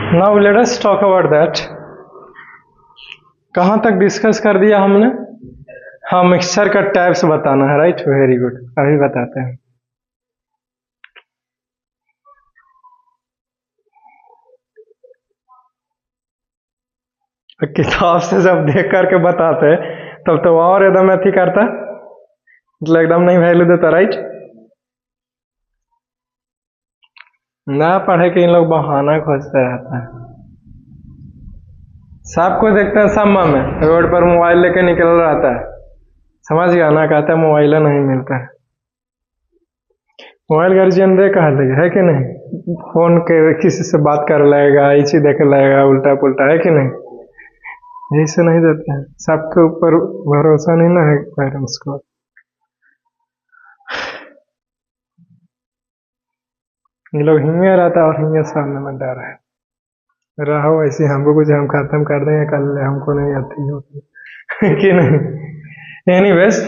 Now let us talk about that. कहाँ तक discuss कर दिया हमने? हाँ, मिक्सचर का टाइप्स बताना है, राइट? वेरी गुड, अभी बताते हैं। किताब से जब देख करके बताते तब तो और एकदम अथी करता, मतलब एकदम नहीं वैल्यू देता, राइट? ना पढ़े के इन लोग बहाना खोजते रहता है। सबको देखते हैं सम्मा में, रोड पर मोबाइल लेके निकल रहता है, समझ गया ना? कहता है मोबाइल नहीं मिलता है। मोबाइल गार्जियन दे कहा लगे, है कि नहीं? फोन के किसी से बात कर लेगा, इसी देख लेगा, उल्टा पुल्टा, है कि नहीं? यही से नहीं देते हैं। सबके ऊपर भरोसा नहीं ना है पेरेंट्स को। ये लोग हिंगे रहता है और हिंगे सामने में डर है। रहो ऐसे, हमको कुछ हम खत्म कर देंगे कल, हमको नहीं आती होती कि नहीं? एनीवेज,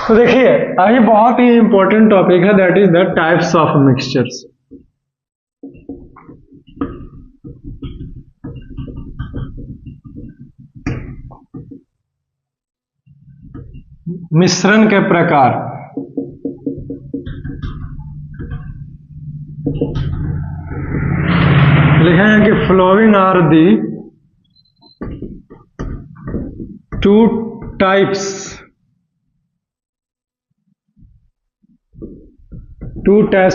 तो देखिए अभी बहुत ही इंपॉर्टेंट टॉपिक है, that is the types of mixtures. मिश्रण के प्रकार। लिखे हैं कि following are the two types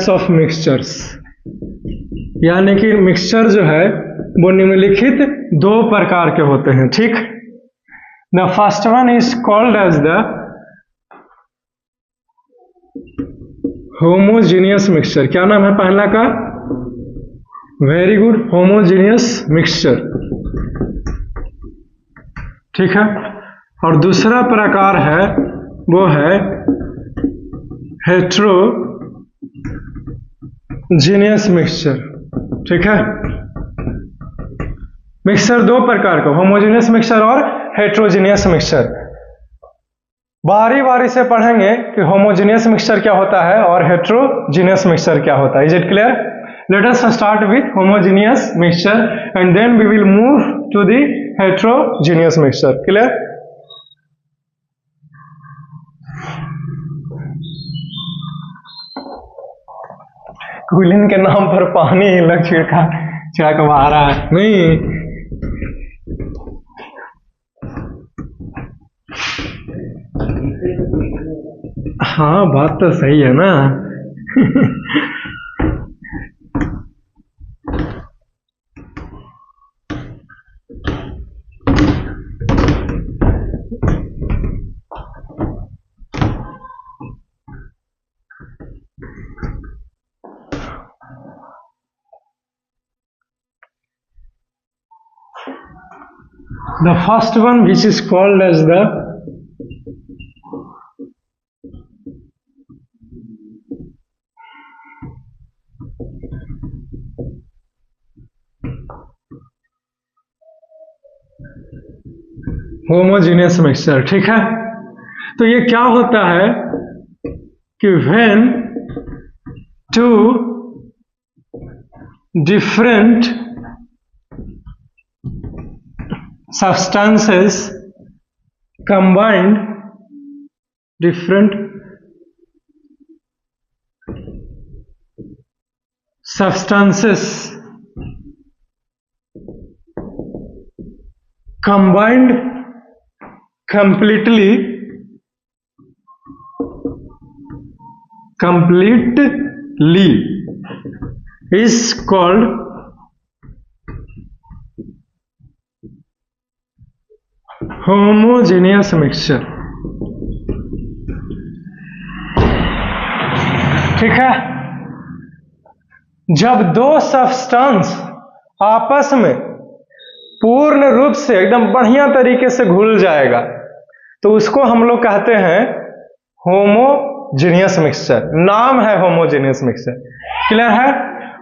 of mixtures, यानी कि मिक्सचर जो है वो निम्नलिखित दो प्रकार के होते हैं, ठीक? The first one is called as the homogeneous mixture. क्या नाम है पहला का? वेरी गुड, होमोजीनियस मिक्सचर, ठीक है। और दूसरा प्रकार है वो है हेट्रोजीनियस मिक्सचर, ठीक है। मिक्सचर दो प्रकार का, होमोजीनियस मिक्सचर और हेट्रोजीनियस मिक्सचर। बारी बारी से पढ़ेंगे कि होमोजीनियस मिक्सचर क्या होता है और हेट्रोजीनियस मिक्सचर क्या होता है। Is it clear? Let us start with homogeneous mixture and then we will move to the heterogeneous mixture. Clear? Cooling के नाम पर पानी लग छिड़क रहा है, नहीं? हाँ, बात तो सही है ना। The first one, which is called as the homogeneous mixture, ठीक है। तो ये क्या होता है कि when two different substances combined, different substances combined completely is called homogeneous mixture, ठीक है। जब दो सब्सटेंस आपस में पूर्ण रूप से एकदम बढ़िया तरीके से घुल जाएगा तो उसको हम लोग कहते हैं होमोजीनियस मिक्सचर। नाम है होमोजीनियस मिक्सचर। क्लियर है?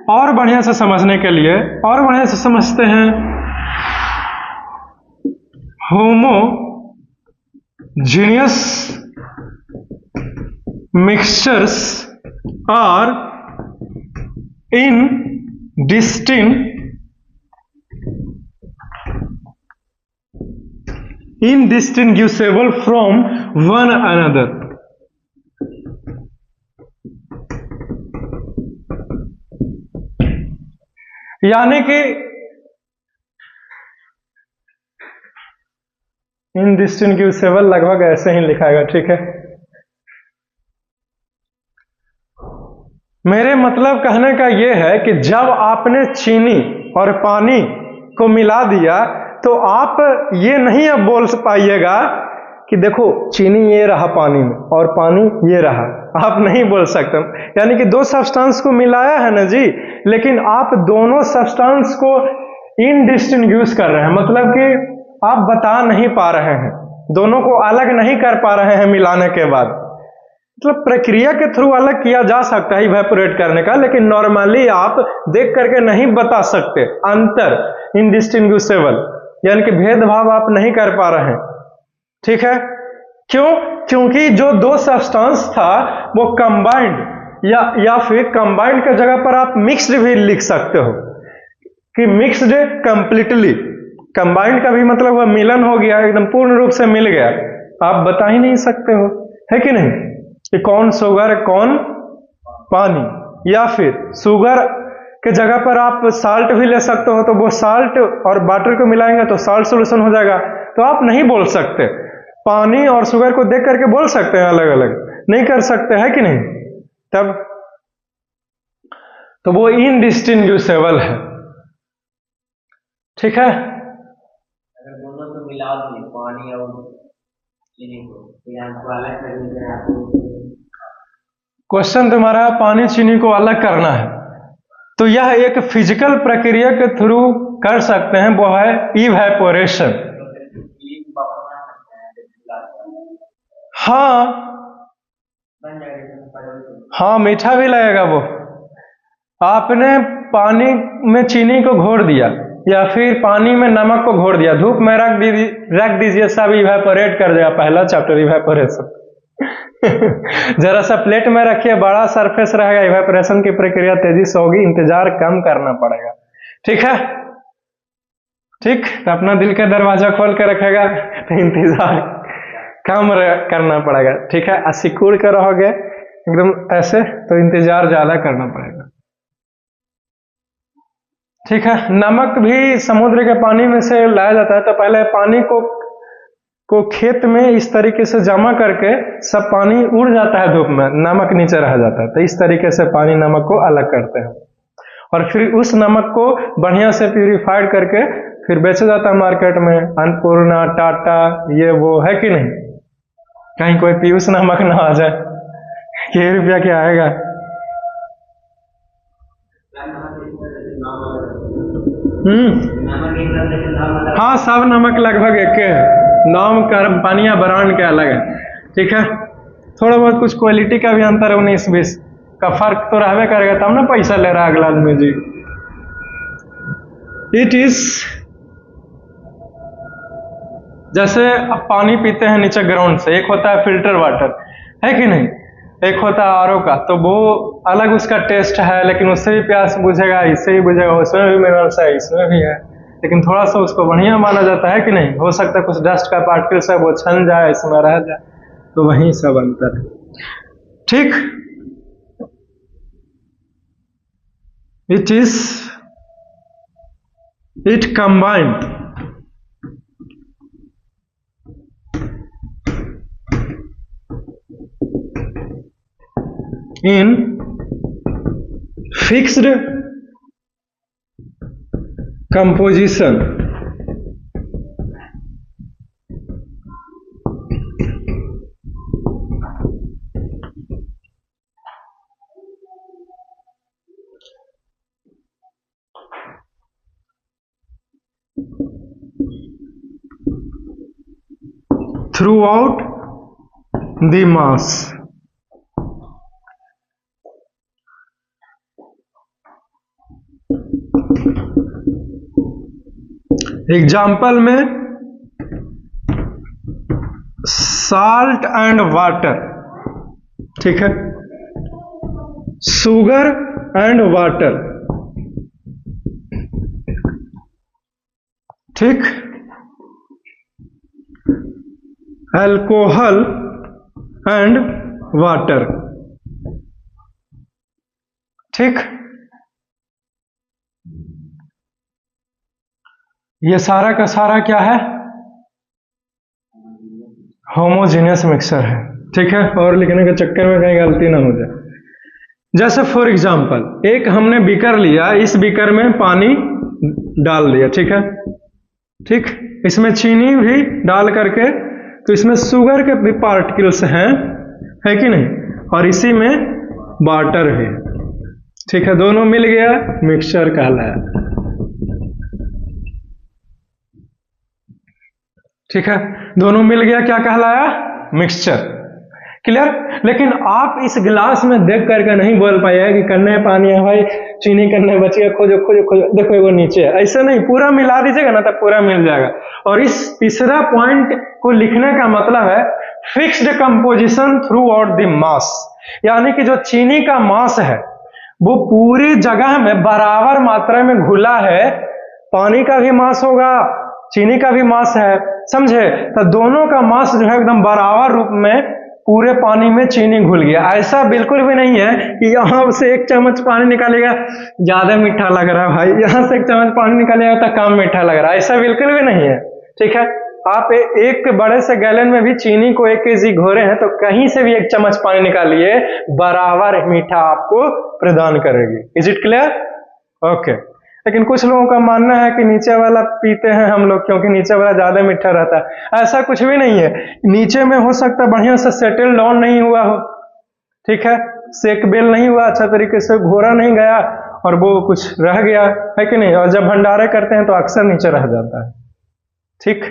और बढ़िया से समझने के लिए और बढ़िया से समझते हैं। Homogeneous mixtures are in distinct indistinguishable from one another. यानी कि इनडिस्टिंग्विशेबल लगभग ऐसे ही लिखाएगा, ठीक है। मेरे मतलब कहने का यह है कि जब आपने चीनी और पानी को मिला दिया तो आप ये नहीं अब बोल पाइएगा कि देखो चीनी ये रहा पानी में और पानी ये रहा, आप नहीं बोल सकते। यानी कि दो सब्सटेंस को मिलाया है ना जी, लेकिन आप दोनों सब्सटेंस को इनडिस्टिंग्विश कर रहे हैं, मतलब कि आप बता नहीं पा रहे हैं, दोनों को अलग नहीं कर पा रहे हैं मिलाने के बाद। मतलब प्रक्रिया के थ्रू अलग किया जा सकता है इवेपोरेट करने का, लेकिन नॉर्मली आप देख करके नहीं बता सकते अंतर, इनडिस्टिंग्विशेबल, यानी कि भेदभाव आप नहीं कर पा रहे हैं, ठीक है। क्यों? क्योंकि जो दो सब्सटेंस था वो कंबाइंड या फिर कंबाइंड के जगह पर आप मिक्स्ड भी लिख सकते हो कि मिक्स्ड कंप्लीटली। कंबाइंड का भी मतलब वह मिलन हो गया, एकदम पूर्ण रूप से मिल गया, आप बता ही नहीं सकते हो, है कि नहीं, कि कौन शुगर कौन पानी। या फिर शुगर के जगह पर आप साल्ट भी ले सकते हो, तो वो साल्ट और वाटर को मिलाएंगे तो साल्ट सोल्यूशन हो जाएगा, तो आप नहीं बोल सकते। पानी और शुगर को देख करके बोल सकते हैं अलग अलग, नहीं कर सकते, है कि नहीं। तब तो वो इनडिस्टिंग्विशेबल है, ठीक है। अगर दोनों को मिला दिए पानी और चीनी को, तो यहाँ को अलग करने क्वेश्चन तुम्हारा पानी चीनी को अलग करना है, तो यह एक फिजिकल प्रक्रिया के थ्रू कर सकते हैं, वो है इवेपोरेशन। हाँ, मीठा भी लगेगा वो। आपने पानी में चीनी को घोर दिया या फिर पानी में नमक को घोर दिया, धूप में रख दीजिए, सब इवेपोरेट कर देगा। पहला चैप्टर इवेपोरेशन। जरा सा प्लेट में रखिए, बड़ा सरफेस रहेगा, इवेपोरेशन की प्रक्रिया तेजी से होगी, इंतजार कम करना पड़ेगा, ठीक है। ठीक, तो अपना दिल का दरवाजा खोल के रखेगा तो इंतजार कम करना पड़ेगा, ठीक है। सिकुड़ के रहोगे एकदम ऐसे तो इंतजार ज्यादा करना पड़ेगा, ठीक है। नमक भी समुद्र के पानी में से लाया जाता है, तो पहले पानी को खेत में इस तरीके से जमा करके सब पानी उड़ जाता है धूप में, नमक नीचे रह जाता है, तो इस तरीके से पानी नमक को अलग करते हैं और फिर उस नमक को बढ़िया से प्यूरिफाइड करके फिर बेचा जाता है मार्केट में, अन्नपूर्णा, टाटा, ये वो, है कि नहीं। कहीं कोई पीयूष नमक ना आ जाए कि रुपया क्या आएगा। हाँ, सब नमक लगभग एक है, नाम कंपनियां ब्रांड के अलग है, ठीक है। थोड़ा बहुत कुछ क्वालिटी का भी अंतर है, 19-20 का फर्क तो रहबे करेगा, तब ना पैसा ले रहा है अगला आदमी जी। इट इज जैसे आप पानी पीते हैं नीचे ग्राउंड से, एक होता है फिल्टर वाटर, है कि नहीं, एक होता है आरओ का, तो वो अलग उसका टेस्ट है, लेकिन उससे भी प्यास बुझेगा, इससे भी बुझेगा, उसमें भी मिनरल्स है, इसमें भी है, लेकिन थोड़ा सा उसको बढ़िया माना जाता है कि नहीं। हो सकता है कुछ डस्ट का पार्टिकल्स है वो छन जाए, इसमें रह जाए, तो वही सब अंतर है, ठीक। It combined in fixed composition throughout the mass। Example में साल्ट एंड वाटर, ठीक है, शुगर एंड वाटर, ठीक। Alcohol and water. ठीक, ये सारा का सारा क्या है? होमोजेनियस मिक्सचर है। ठीक है, और लिखने के चक्कर में कहीं गलती ना हो जाए। जैसे फॉर एग्जांपल एक हमने बीकर लिया, इस बीकर में पानी डाल दिया, ठीक है, ठीक, इसमें चीनी भी डाल करके, तो इसमें शुगर के भी पार्टिकल्स हैं, है कि नहीं, और इसी में वाटर है। ठीक है, दोनों मिल गया, मिक्सचर कहलाया। ठीक है, दोनों मिल गया, क्या कहलाया? मिक्सचर। क्लियर? लेकिन आप इस गिलास में देख करके नहीं बोल पाइए कि कन्ने पानी है भाई, चीनी कन्ने बच गया, खोजो खोजो खोजो, देखो वो नीचे है। ऐसे नहीं, पूरा मिला दीजिएगा ना, तब पूरा मिल जाएगा। और इस तीसरा पॉइंट को लिखने का मतलब है fixed composition through out the mass, यानी कि जो चीनी का मास है वो पूरी जगह में बराबर मात्रा में घुला है। पानी का भी मास होगा, चीनी का भी मास है, समझे? तो दोनों का मास जो है एकदम बराबर रूप में पूरे पानी में चीनी घुल गया। ऐसा बिल्कुल भी नहीं है कि यहाँ से एक चम्मच पानी निकालेगा ज्यादा मीठा लग रहा है भाई, यहाँ से एक चम्मच पानी निकालेगा तो कम मीठा लग रहा है, ऐसा बिल्कुल भी नहीं है। ठीक है, आप एक बड़े से गैलन में भी चीनी को 1 केजी घोरे हैं तो कहीं से भी 1 चम्मच पानी निकालिए, बराबर मीठा आपको प्रदान करेगी। Is it clear? ओके। लेकिन कुछ लोगों का मानना है कि नीचे वाला पीते हैं हम लोग क्योंकि नीचे वाला ज्यादा मीठा रहता है। ऐसा कुछ भी नहीं है, नीचे में हो सकता है बढ़िया से सेटल डाउन नहीं हुआ हो, ठीक है, सेक बेल नहीं हुआ, अच्छा तरीके से घोरा नहीं गया और वो कुछ रह गया, है कि नहीं? और जब भंडारे करते हैं तो अक्सर नीचे रह जाता है। ठीक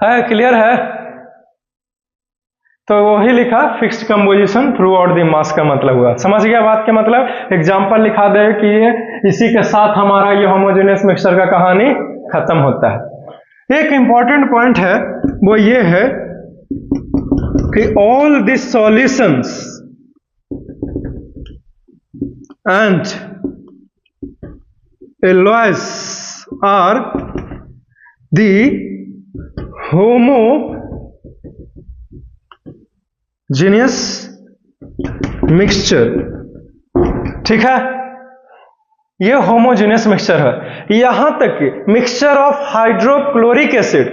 है, क्लियर है? तो वही लिखा fixed composition through out the mass का मतलब हुआ। समझ गया बात के मतलब? एग्जांपल लिखा दे कि ये इसी के साथ हमारा ये होमोजेनियस मिक्सचर का कहानी खत्म होता है। एक इंपॉर्टेंट पॉइंट है वो ये है कि all this solutions and alloys are the homogeneous mixture. ठीक है, ये होमोजेनियस मिक्सचर है। यहां तक कि मिक्सचर ऑफ हाइड्रोक्लोरिक एसिड,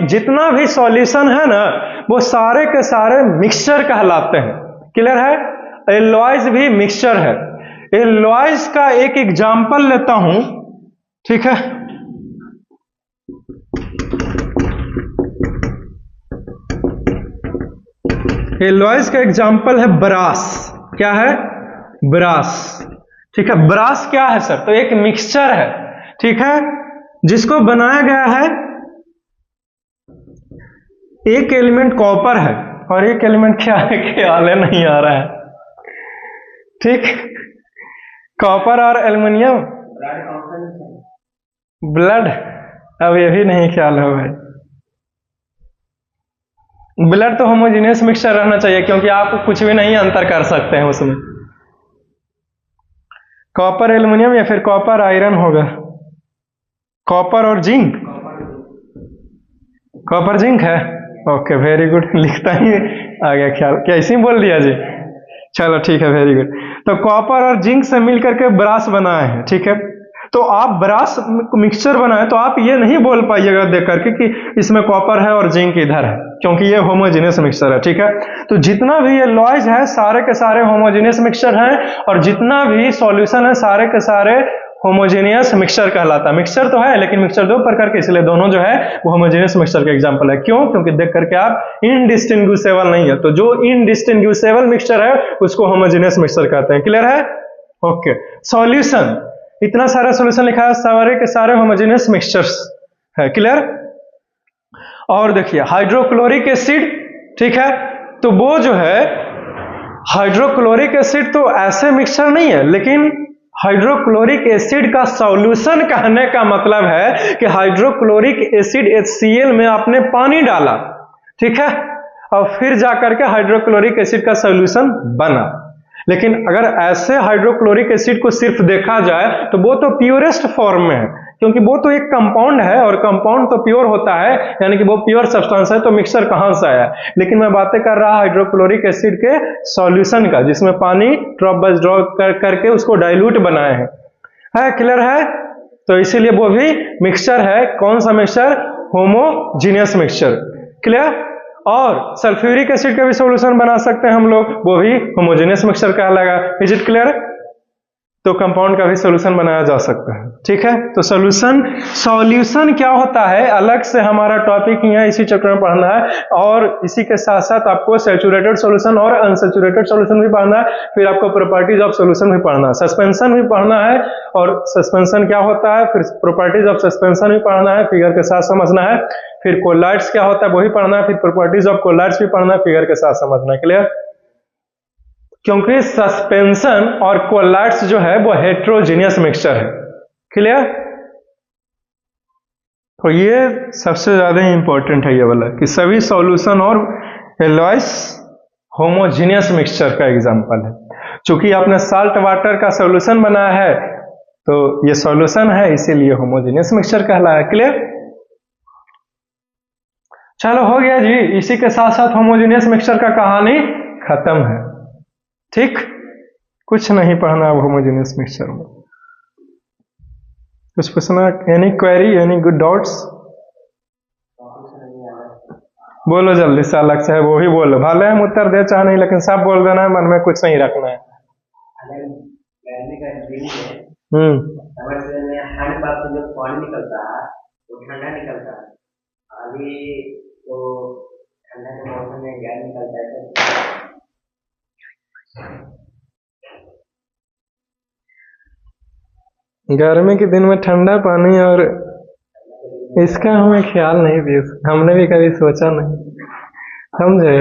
जितना भी सॉल्यूशन है ना वो सारे के सारे मिक्सचर कहलाते हैं। क्लियर है? एलॉयज भी मिक्सचर है। एलॉयज का एक एग्जांपल लेता हूं, ठीक है, एलॉयज का एग्जांपल है ब्रास। क्या है? ब्रास। ठीक है, ब्रास क्या है सर? तो एक मिक्सचर है, ठीक है, जिसको बनाया गया है, एक एलिमेंट कॉपर है और एक एलिमेंट क्या है, ख्याल है नहीं आ रहा है। ठीक, कॉपर और एल्युमिनियम, ब्लड, अब ये भी नहीं ख्याल है भाई। ब्लड तो होमोजेनियस मिक्सचर रहना चाहिए क्योंकि आप कुछ भी नहीं अंतर कर सकते हैं उसमें। कॉपर एल्युमिनियम या फिर कॉपर आयरन होगा, कॉपर और जिंक, कॉपर जिंक है। ओके, वेरी गुड, लिखता ही आ गया ख्याल, क्या ऐसे ही बोल दिया जी? चलो ठीक है, वेरी गुड। तो कॉपर और जिंक से मिलकर के ब्रास बनाए हैं, ठीक है। तो आप ब्रास मिक्सचर बनाए तो आप ये नहीं बोल पाइएगा देख करके कि इसमें कॉपर है और जिंक इधर है, क्योंकि ये होमोजेनियस मिक्सचर है, ठीक है। तो जितना भी ये लॉयज है सारे के सारे होमोजेनियस मिक्सचर हैं और जितना भी सॉल्यूशन है सारे के सारे होमोजेनियस मिक्सचर कहलाता है। मिक्सचर तो है लेकिन मिक्सचर दो प्रकार के, इसलिए दोनों जो है वो होमोजेनियस मिक्सचर का एग्जांपल है। क्यों? क्योंकि देख करके आप इनडिस्टिंग्विशेबल नहीं है, तो जो इनडिस्टिंग्विशेबल मिक्सचर है उसको होमोजेनियस मिक्सचर कहते हैं। क्लियर है? ओके। सॉल्यूशन, इतना सारा सॉल्यूशन लिखा है, सारे के सारे होमोजेनियस मिक्सचर्स है। क्लियर? और देखिए हाइड्रोक्लोरिक एसिड, ठीक है, तो वो जो है हाइड्रोक्लोरिक एसिड तो ऐसे मिक्सचर नहीं है, लेकिन हाइड्रोक्लोरिक एसिड का सॉल्यूशन कहने का मतलब है कि हाइड्रोक्लोरिक एसिड HCl में आपने पानी डाला, ठीक है, और फिर जाकर के हाइड्रोक्लोरिक एसिड का सॉल्यूशन बना। लेकिन अगर ऐसे हाइड्रोक्लोरिक एसिड को सिर्फ देखा जाए तो वो तो प्योरेस्ट फॉर्म में है, क्योंकि वो तो एक कंपाउंड है और कंपाउंड तो प्योर होता है, यानी कि वो प्योर सब्सटेंस है, तो मिक्सचर कहां से आया। लेकिन मैं बातें कर रहा हाइड्रोक्लोरिक एसिड के सॉल्यूशन का, जिसमें पानी ड्रॉप बाय ड्रॉप करके उसको डाइल्यूट बनाए हैं। क्लियर है? तो इसीलिए वो भी मिक्सचर है। कौन सा मिक्सचर? Homogeneous mixture. क्लियर? और सल्फ्यूरिक एसिड का भी सॉल्यूशन बना सकते हैं हम लोग, वो भी होमोजेनियस मिक्सचर कहलाएगा। Is it clear? तो कंपाउंड का भी सॉल्यूशन बनाया जा सकता है। ठीक है, तो सॉल्यूशन क्या होता है अलग से हमारा टॉपिक ही है, इसी चैप्टर में पढ़ना है। और इसी के साथ साथ आपको सैचुरेटेड सॉल्यूशन और अनसैचुरेटेड सॉल्यूशन भी पढ़ना है। फिर आपको प्रॉपर्टीज ऑफ सॉल्यूशन भी पढ़ना है, सस्पेंशन भी पढ़ना है, और सस्पेंशन क्या होता है, फिर प्रॉपर्टीज ऑफ सस्पेंशन भी पढ़ना है, फिगर के साथ समझना है। फिर कोलाइड्स क्या होता है वो भी पढ़ना है, फिर प्रॉपर्टीज ऑफ कोलाइड्स भी पढ़ना है, फिगर के साथ समझना है। क्लियर? क्योंकि सस्पेंशन और कोलाइड्स जो है वो हेट्रोजीनियस मिक्सचर है। क्लियर? तो ये सबसे ज्यादा इंपॉर्टेंट है ये वाला, कि सभी सॉल्यूशन और एलॉयस होमोजीनियस मिक्सचर का एग्जांपल है। चूंकि आपने साल्ट वाटर का सॉल्यूशन बनाया है तो ये सॉल्यूशन है, इसीलिए होमोजीनियस मिक्सचर कहलाया। क्लियर? चलो हो गया जी। इसी के साथ साथ होमोजीनियस मिक्सचर का कहानी खत्म है। ठीक, कुछ नहीं पढ़ना अब होमोजेनियस मिक्सचर में। कुछ पूछना? Any query, any good doubts? बोलो जल्दी से, अलग से है वो ही बोलो, भले हम उत्तर दे चाहे नहीं, लेकिन सब बोल देना है, मन में कुछ नहीं रखना है। जो पानी निकलता है वो ठंडा निकलता है, अभी तो ठंडा के मौसम में गैस निकलता है। गर्मी के दिन में ठंडा पानी, और इसका हमें ख्याल नहीं दिया, हमने भी कभी सोचा नहीं, समझे।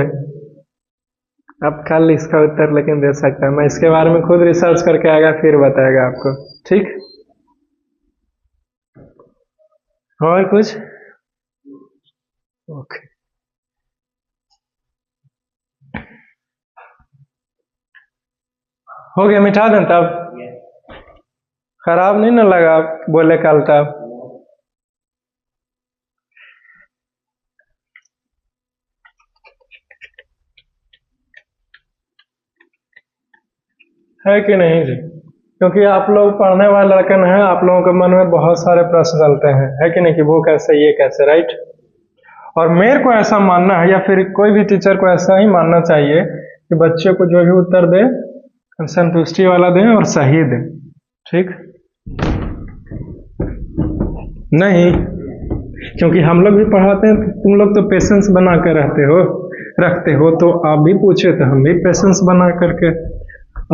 अब कल इसका उत्तर लेकिन दे सकता है, मैं इसके बारे में खुद रिसर्च करके आएगा फिर बताएगा आपको। ठीक, और कुछ? ओके, हो गया, मिटा दें तब। खराब नहीं ना लगा बोले कल तब? है कि नहीं जी? क्योंकि आप लोग पढ़ने वाले लड़के हैं, आप लोगों के मन में बहुत सारे प्रश्न चलते हैं, है कि नहीं, कि वो कैसे, ये कैसे, राइट। और मेरे को ऐसा मानना है, या फिर कोई भी टीचर को ऐसा ही मानना चाहिए कि बच्चे को जो भी उत्तर दे संतुष्टि वाला दें और सही दें। ठीक नहीं? क्योंकि हम लोग भी पढ़ाते हैं, तुम लोग तो पेशेंस बना कर रखते हो, तो आप भी पूछे तो हम भी पेशेंस बना करके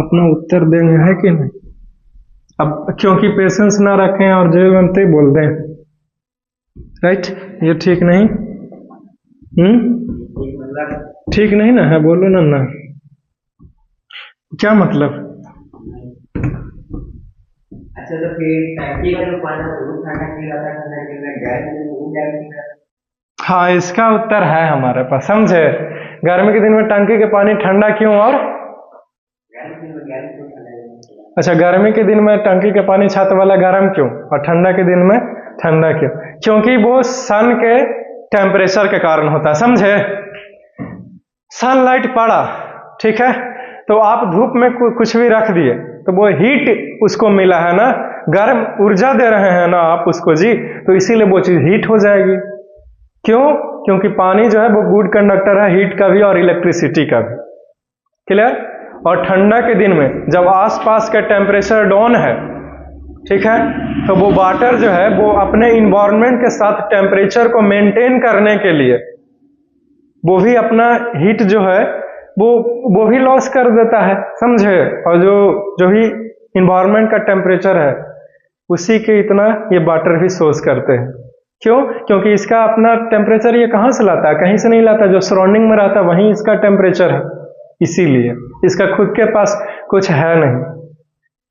अपना उत्तर देंगे, है कि नहीं। अब क्योंकि पेशेंस ना रखें और जो बनते बोल दें, राइट, ये ठीक नहीं। ठीक नहीं ना है, बोलो ना। क्या मतलब? अच्छा, तो फिर टंकी का जो पानी है वो ठंडा क्यों रहता है, ठंडा क्यों नहीं, गैस? हाँ, इसका उत्तर है हमारे पास, समझे। गर्मी के दिन में टंकी के पानी ठंडा क्यों, और अच्छा, गर्मी के दिन में टंकी के पानी छत वाला गर्म क्यों, और ठंडा के दिन में ठंडा क्यों? क्योंकि वो सन के टेम्परेचर के कारण होता है, समझे। सनलाइट पड़ा, ठीक है, तो आप धूप में कुछ भी रख दिए तो वो हीट उसको मिला है ना, गर्म ऊर्जा दे रहे हैं ना आप उसको जी, तो इसीलिए वो चीज हीट हो जाएगी। क्यों? क्योंकि पानी जो है वो गुड कंडक्टर है, हीट का भी और इलेक्ट्रिसिटी का भी। क्लियर? और ठंडा के दिन में जब आसपास का टेम्परेचर डाउन है, ठीक है, तो वो वाटर जो है वो अपने इन्वायरमेंट के साथ टेम्परेचर को मेंटेन करने के लिए वो भी अपना हीट जो है वो भी लॉस कर देता है, समझे। और जो भी इन्वायरमेंट का टेम्परेचर है उसी के इतना ये वाटर भी सोर्स करते हैं। क्यों? क्योंकि इसका अपना टेम्परेचर ये कहाँ से लाता है? कहीं से नहीं लाता, जो सराउंडिंग में रहता है वहीं इसका टेम्परेचर है, इसीलिए इसका खुद के पास कुछ है नहीं,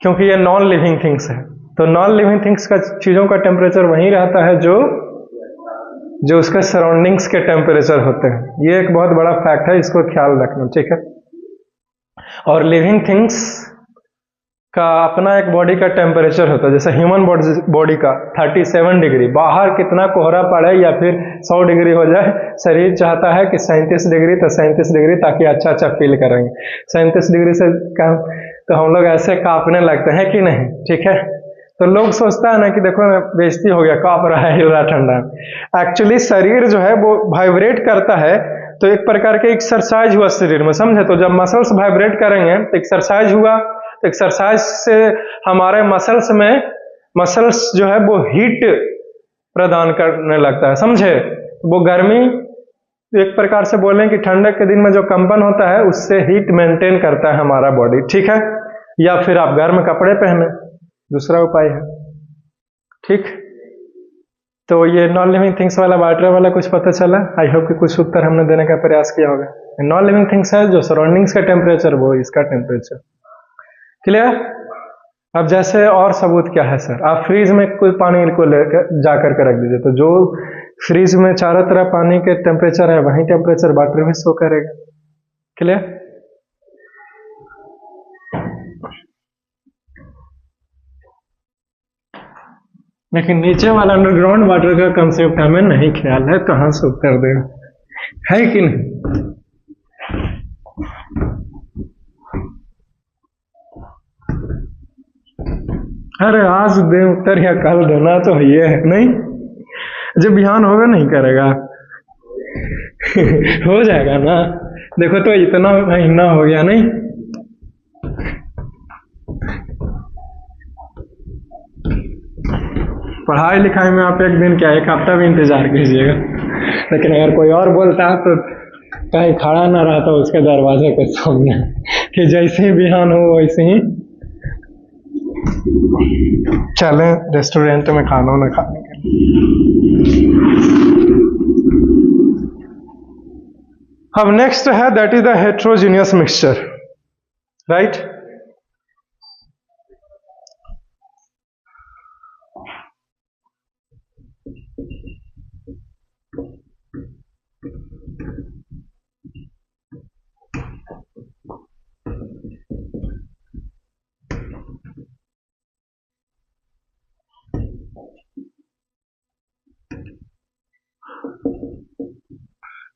क्योंकि ये नॉन लिविंग थिंग्स है। तो नॉन लिविंग थिंग्स का चीजों का टेम्परेचर वहीं रहता है जो उसके सराउंडिंग्स के टेम्परेचर होते हैं। ये एक बहुत बड़ा फैक्ट है, इसको ख्याल रखना, ठीक है। और लिविंग थिंग्स का अपना एक बॉडी का टेम्परेचर होता है, जैसे ह्यूमन बॉडी का 37 डिग्री, बाहर कितना कोहरा पड़े या फिर 100 डिग्री हो जाए, शरीर चाहता है कि 37 डिग्री, तो 37 डिग्री, ताकि अच्छा अच्छा फील करेंगे। 37 डिग्री से कम तो हम लोग ऐसे कांपने लगते हैं कि नहीं, ठीक है। तो लोग सोचता है ना कि देखो बेइज्जती हो गया, कांप रहा है, हिल रहा ठंडा। एक्चुअली शरीर जो है वो वाइब्रेट करता है, तो एक प्रकार के एक्सरसाइज हुआ शरीर में, समझे। तो जब मसल्स वाइब्रेट करेंगे तो एक्सरसाइज हुआ, तो एक्सरसाइज से हमारे मसल्स जो है वो हीट प्रदान करने लगता है, समझे। वो गर्मी एक प्रकार से बोलें कि ठंडक के दिन में जो कंपन होता है उससे हीट मेंटेन करता है हमारा बॉडी, ठीक है। या फिर आप गर्म कपड़े पहने, दूसरा उपाय है, ठीक। तो ये नॉन लिविंग थिंग्स वाला वाटर वाला कुछ पता चला। आई होप कि कुछ उत्तर हमने देने का प्रयास किया होगा। नॉन लिविंग थिंग्स है जो सराउंडिंग्स का टेम्परेचर, वो इसका टेम्परेचर, क्लियर। अब जैसे और सबूत क्या है सर, आप फ्रीज में कोई पानी को लेकर जाकर के रख दीजिए, तो जो फ्रीज में चारों तरफ पानी के टेम्परेचर है वही टेम्परेचर वाटर भी शो करेगा, क्लियर। लेकिन नीचे वाला अंडरग्राउंड वाटर का कंसेप्ट हमें नहीं ख्याल है, कहां से उत्तर देगा, है कि नहीं। अरे आज दे उत्तर या कल देना तो ये है नहीं, जब बिहान होगा नहीं करेगा हो जाएगा ना। देखो तो इतना महीना हो गया नहीं, पढ़ाई लिखाई में आप एक दिन क्या एक हफ्ता भी इंतजार कीजिएगा। लेकिन अगर कोई और बोलता तो कहीं खड़ा ना रहता उसके दरवाजे के सामने कि जैसे ही बिहान हो वैसे ही चलें रेस्टोरेंट में खाना ना खाने के लिए। अब नेक्स्ट है that is the heterogeneous mixture, right.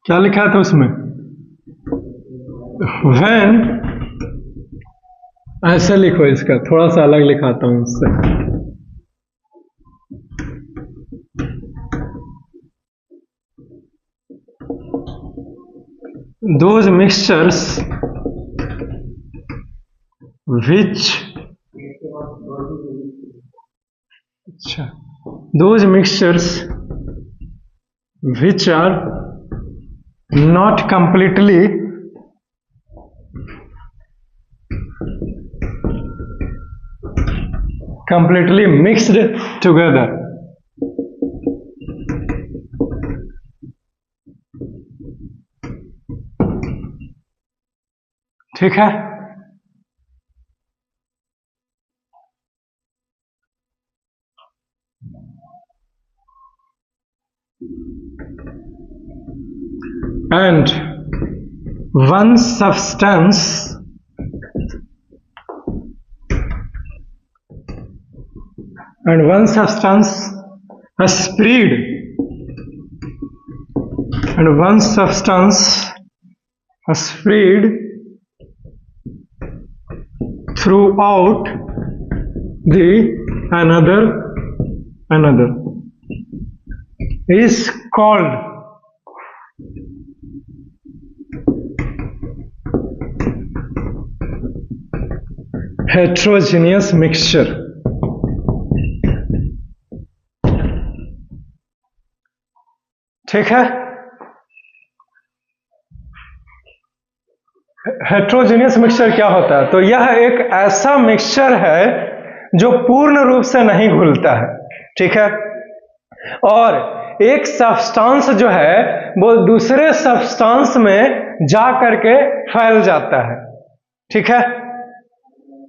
क्या लिखा था उसमें, व्हेन, ऐसे लिखो, इसका थोड़ा सा अलग लिखाता हूं इससे। those mixtures which those mixtures which are not completely mixed together, ठीक है। and one substance has spread, and one substance has spread throughout the another is called heterogeneous mixture, ठीक है। हेट्रोजीनियस मिक्सचर क्या होता है, तो यह एक ऐसा मिक्सचर है जो पूर्ण रूप से नहीं घुलता है, ठीक है। और एक सब्सटेंस जो है वो दूसरे सब्सटेंस में जा करके फैल जाता है, ठीक है,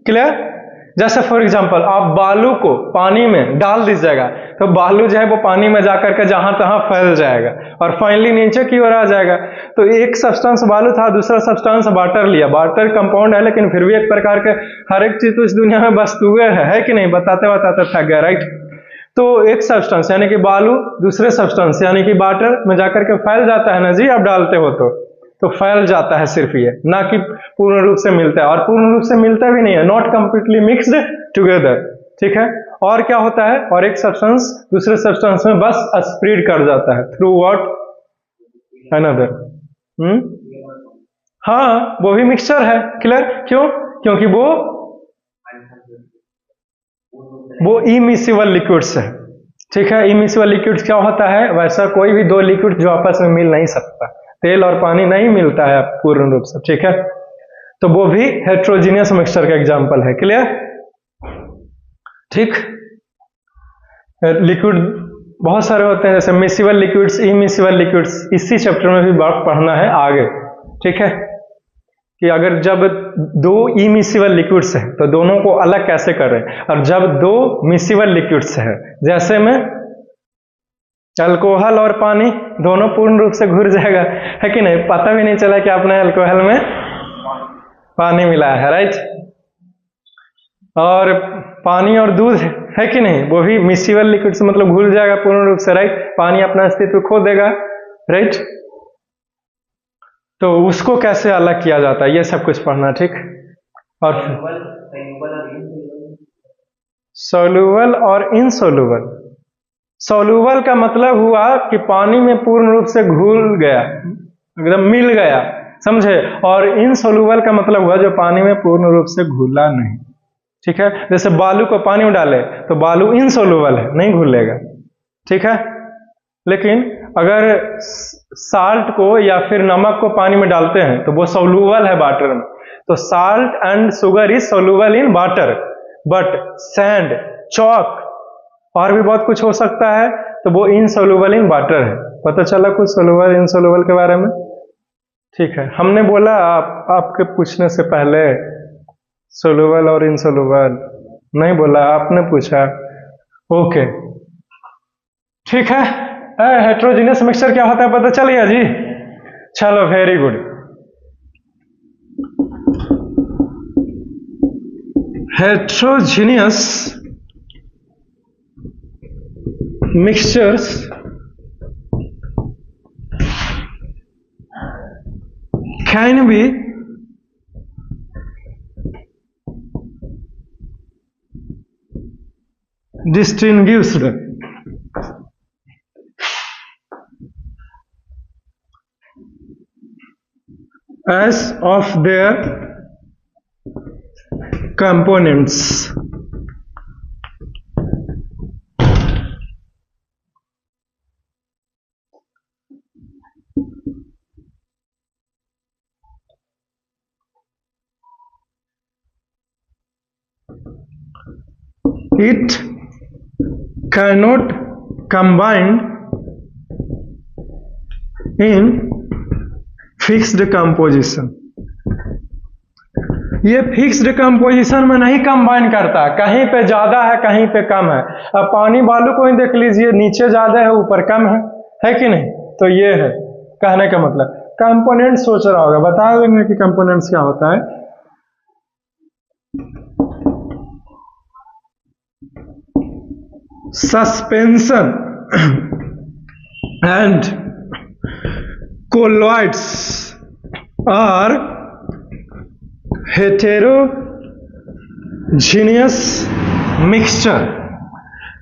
क्लियर। जैसे फॉर एग्जांपल आप बालू को पानी में डाल दीजिएगा तो बालू जो है वो पानी में जाकर के जहां तहां फैल जाएगा और फाइनली नीचे की ओर आ जाएगा। तो एक सब्सटेंस बालू था, दूसरा सब्सटेंस वाटर लिया। वाटर कंपाउंड है लेकिन फिर भी एक प्रकार के हर एक चीज तो इस दुनिया में वस्तुएं है कि नहीं, बताते बताते थक गया, राइट। तो एक सब्सटेंस यानी कि बालू दूसरे सब्सटेंस यानी कि वाटर में जाकर के फैल जाता है ना जी, आप डालते हो तो फैल जाता है सिर्फ ये, ना कि पूर्ण रूप से मिलता है। और पूर्ण रूप से मिलता भी नहीं है, नॉट कंप्लीटली मिक्स्ड टुगेदर, ठीक है। और क्या होता है, और एक सब्सटेंस दूसरे सब्सटेंस में बस स्प्रेड कर जाता है थ्रू व्हाट अनदर। हाँ वो भी मिक्सचर है, क्लियर। क्यों? क्योंकि वो इमिसिबल लिक्विड्स है, ठीक है। इमिसिबल लिक्विड्स क्या होता है, वैसा कोई भी दो लिक्विड जो आपस में मिल नहीं सकता, तेल और पानी नहीं मिलता है पूर्ण रूप से, ठीक है। तो वो भी हेट्रोजीनियस मिक्सचर का एग्जांपल है, क्लियर, ठीक। लिक्विड बहुत सारे होते हैं, जैसे मिसिबल लिक्विड्स, इमिसिबल लिक्विड्स, इसी चैप्टर में भी बात पढ़ना है आगे, ठीक है। कि अगर जब दो इमिसिबल लिक्विड्स है तो दोनों को अलग कैसे करें, और जब दो मिसिबल लिक्विड्स है जैसे में अल्कोहल और पानी, दोनों पूर्ण रूप से घुल जाएगा, है कि नहीं, पता भी नहीं चला कि आपने अल्कोहल में पानी मिलाया है, राइट। और पानी और दूध है कि नहीं, वो भी मिसिबल लिक्विड से मतलब घुल जाएगा पूर्ण रूप से, राइट। पानी अपना अस्तित्व खो देगा, राइट। तो उसको कैसे अलग किया जाता है ये सब कुछ पढ़ना, ठीक। और सोल्यूबल और इनसोल्यूबल, सोल्यूबल का मतलब हुआ कि पानी में पूर्ण रूप से घुल गया, एकदम मिल गया, समझे। और इनसोल्यूबल का मतलब हुआ जो पानी में पूर्ण रूप से घुला नहीं, ठीक है। जैसे बालू को पानी में डाले तो बालू इनसोल्यूबल है, नहीं घुलेगा, ठीक है। लेकिन अगर साल्ट को या फिर नमक को पानी में डालते हैं तो वो सोल्यूबल है वाटर में। तो salt and sugar is soluble in water, but sand, chalk और भी बहुत कुछ हो सकता है, तो वो इनसोल्यूबल इन वाटर है। पता चला कुछ सोल्यूबल इनसोल्यूबल के बारे में, ठीक है। हमने बोला आपके पूछने से पहले सोल्यूबल और इनसोल्यूबल नहीं बोला, आपने पूछा, ओके, ठीक है। हेट्रोजीनियस मिक्सचर क्या होता है पता चल गया जी, चलो very good. Heterogeneous mixtures can be distinguished as of their components. It cannot combine in fixed composition. ये फिक्स्ड कंपोजिशन में नहीं कंबाइन करता, कहीं पे ज्यादा है कहीं पे कम है। अब पानी बालू को ही देख लीजिए, नीचे ज्यादा है ऊपर कम है कि नहीं। तो ये है कहने का मतलब। कंपोनेंट सोच रहा होगा, बता देंगे कि कंपोनेंट्स क्या होता है। Suspension and colloids are heterogeneous mixture.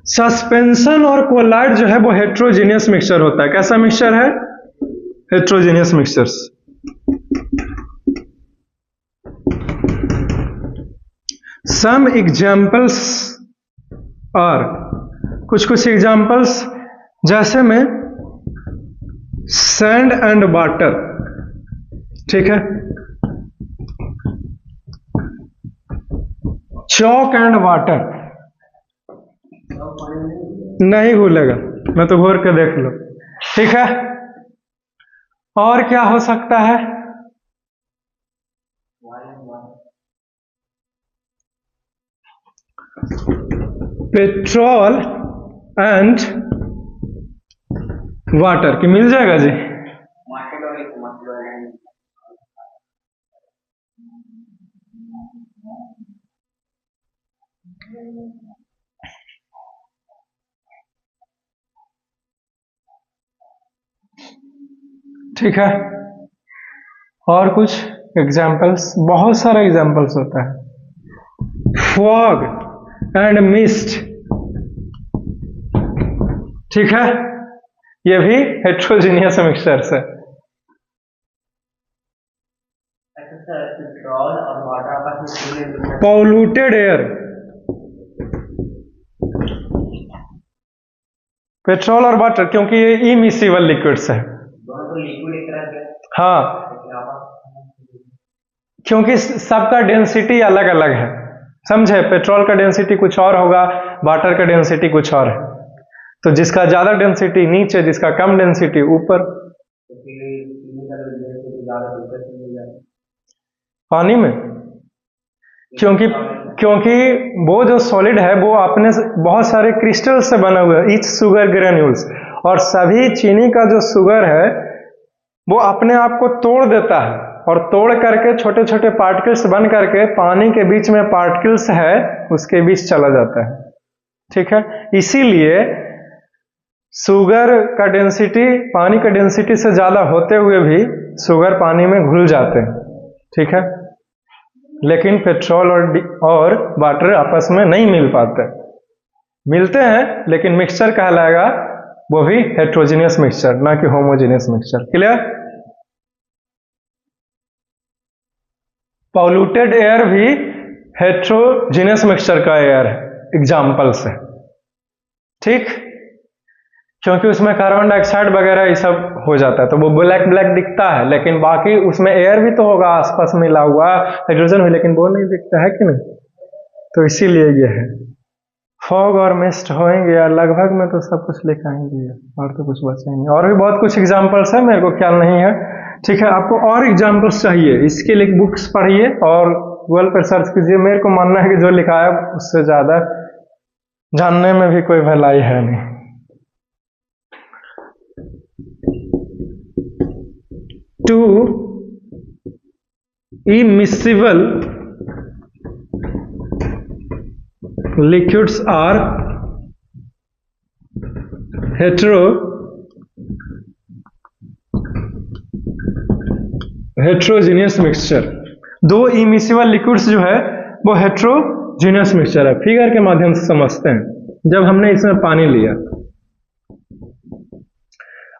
Suspension और कोलॉइड जो है वो हेटेरोजीनियस मिक्सचर होता है। कैसा मिक्सचर है? Heterogeneous mixtures. सम एग्जाम्पल्स और कुछ एग्जाम्पल्स जैसे में सैंड एंड वाटर, ठीक है। चॉक एंड वाटर नहीं घुलेगा, मैं तो घोर के देख लो, ठीक है। और क्या हो सकता है? पेट्रोल एंड वाटर की मिल जाएगा जी। ठीक है, और कुछ एग्जाम्पल्स, बहुत सारे एग्जाम्पल्स होता है। फॉग एंड मिस्ट, ठीक है, ये भी हेट्रोजीनियस मिक्सचर्स है। पेट्रोल और वाटर आपस में पॉल्यूटेड एयर, पेट्रोल और वाटर, क्योंकि ये इमिसिबल लिक्विड्स है। दोनों तो लिक्विड एक तरह के, हाँ, क्योंकि सबका डेंसिटी अलग अलग है, समझे। पेट्रोल का डेंसिटी कुछ और होगा, वाटर का डेंसिटी कुछ और है। तो जिसका ज्यादा डेंसिटी नीचे, जिसका कम डेंसिटी ऊपर। पानी में, क्योंकि वो जो सॉलिड है वो अपने बहुत सारे क्रिस्टल से बना हुआ है, ईच शुगर ग्रेन्यूल्स, और सभी चीनी का जो शुगर है वो अपने आप को तोड़ देता है, और तोड़ करके छोटे छोटे पार्टिकल्स बन करके पानी के बीच में पार्टिकल्स है उसके बीच चला जाता है, ठीक है। इसीलिए शुगर का डेंसिटी पानी का डेंसिटी से ज्यादा होते हुए भी शुगर पानी में घुल जाते हैं, ठीक है। लेकिन पेट्रोल और वाटर आपस में नहीं मिल पाते, मिलते हैं लेकिन मिक्सचर कहलाएगा वो भी हेट्रोजीनियस मिक्सचर, ना कि homogeneous mixture. Clear? Polluted air भी हेट्रोजीनियस मिक्सचर का एयर है, एग्जाम्पल्स है, ठीक, क्योंकि उसमें कार्बन डाइऑक्साइड वगैरह ये सब हो जाता है तो वो ब्लैक ब्लैक दिखता है, लेकिन बाकी उसमें एयर भी तो होगा आसपास मिला हुआ, हाइड्रोजन भी, लेकिन वो नहीं दिखता है कि नहीं। तो इसीलिए ये है। फॉग और मिस्ट होएंगे या लगभग में तो सब कुछ लिखाएंगे, और तो कुछ बचेंगे। और भी बहुत कुछ एग्जाम्पल्स है, मेरे को ख्याल नहीं है, ठीक है। आपको और एग्जाम्पल्स चाहिए इसके लिए बुक्स पढ़िए और गूगल पर सर्च कीजिए। मेरे को मानना है कि जो लिखा है उससे ज्यादा जानने में भी कोई भलाई है नहीं। Two immiscible liquids are heterogeneous mixture। दो इमिसिबल लिक्विड्स जो है वो हेट्रोजीनियस मिक्सचर है। फिगर के माध्यम से समझते हैं। जब हमने इसमें पानी लिया,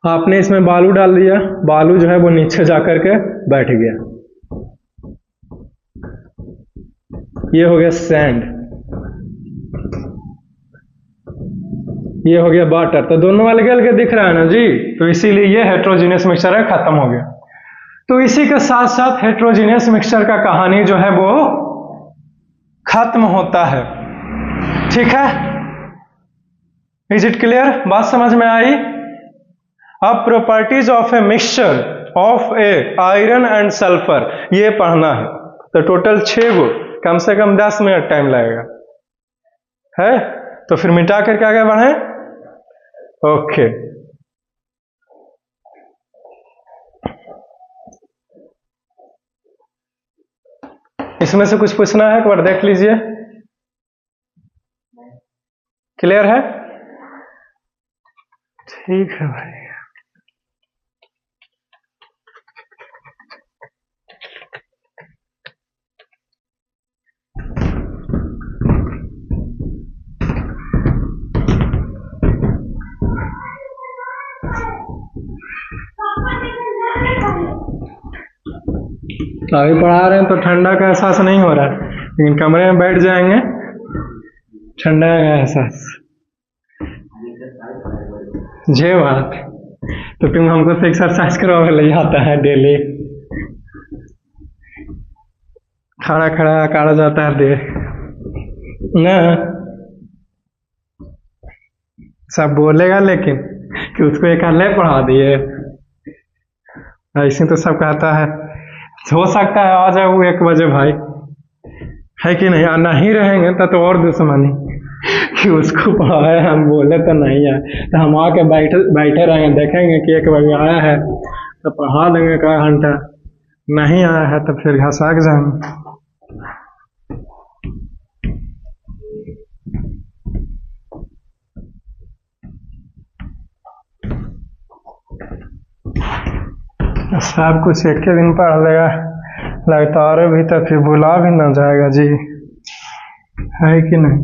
आपने इसमें बालू डाल दिया, बालू जो है वो नीचे जाकर के बैठ गया, ये हो गया सैंड, ये हो गया वाटर। तो दोनों अलग अलग दिख रहा है ना जी, तो इसीलिए ये हेट्रोजीनियस मिक्सचर है, खत्म हो गया। तो इसी के साथ साथ हेट्रोजीनियस मिक्सचर का कहानी जो है वो खत्म होता है, ठीक है। Is it clear? बात समझ में आई? अब properties of a mixture of A iron and sulphur, ये पढ़ना है। तो टोटल 6 गो, कम से कम 10 मिनट टाइम लगेगा, है। तो फिर मिटा करके आगे बढ़े। ओके, इसमें से कुछ पूछना है एक बार देख लीजिए। क्लियर है? ठीक है भाई। अभी पढ़ा रहे हैं तो ठंडा का एहसास नहीं हो रहा है, लेकिन कमरे में बैठ जाएंगे ठंडा का एहसास। जे बात, तो तुम हमको से एक्सरसाइज करवाने ले जाता है डेली, खड़ा खड़ा काढ़ा जाता है देर ना, सब बोलेगा लेकिन कि उसको एक ले पढ़ा दिए, ऐसे तो सब कहता है। हो सकता है आ जाए वो 1 बजे भाई, है कि नहीं? नहीं रहेंगे तो और दुश्मनी कि उसको पढ़ाए, हम बोले तो नहीं है, तो हम आके बैठे रहेंगे, देखेंगे कि एक बार आया है तो पढ़ा देंगे का घंटा, नहीं आया है तो फिर घसा के जाएंगे। सब कुछ एक ही दिन पढ़ लेगा लगता, और भी तो फिर भुला भी ना जाएगा जी, है कि नहीं?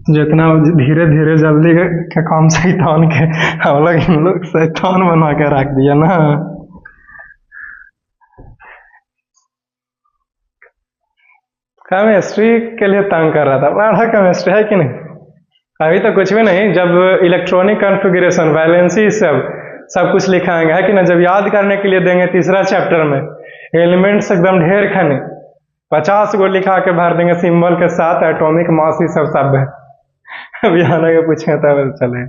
जितना धीरे धीरे जल्दी के काम शैतान के, हम लोग शैतान बना के रख दिया ना। केमिस्ट्री के लिए तंग कर रहा था, पढ़ा केमिस्ट्री, है कि नहीं? अभी तो कुछ भी नहीं, जब इलेक्ट्रॉनिक कॉन्फ़िगरेशन, वैलेंसी, सब कुछ लिखाएंगे, है कि ना? जब याद करने के लिए देंगे तीसरा चैप्टर में, एलिमेंट्स एकदम ढेर खाने 50 गो लिखा के भर देंगे सिंबल के साथ, एटॉमिक मास ही सब है। अभी आने के पूछेंगे तब चले।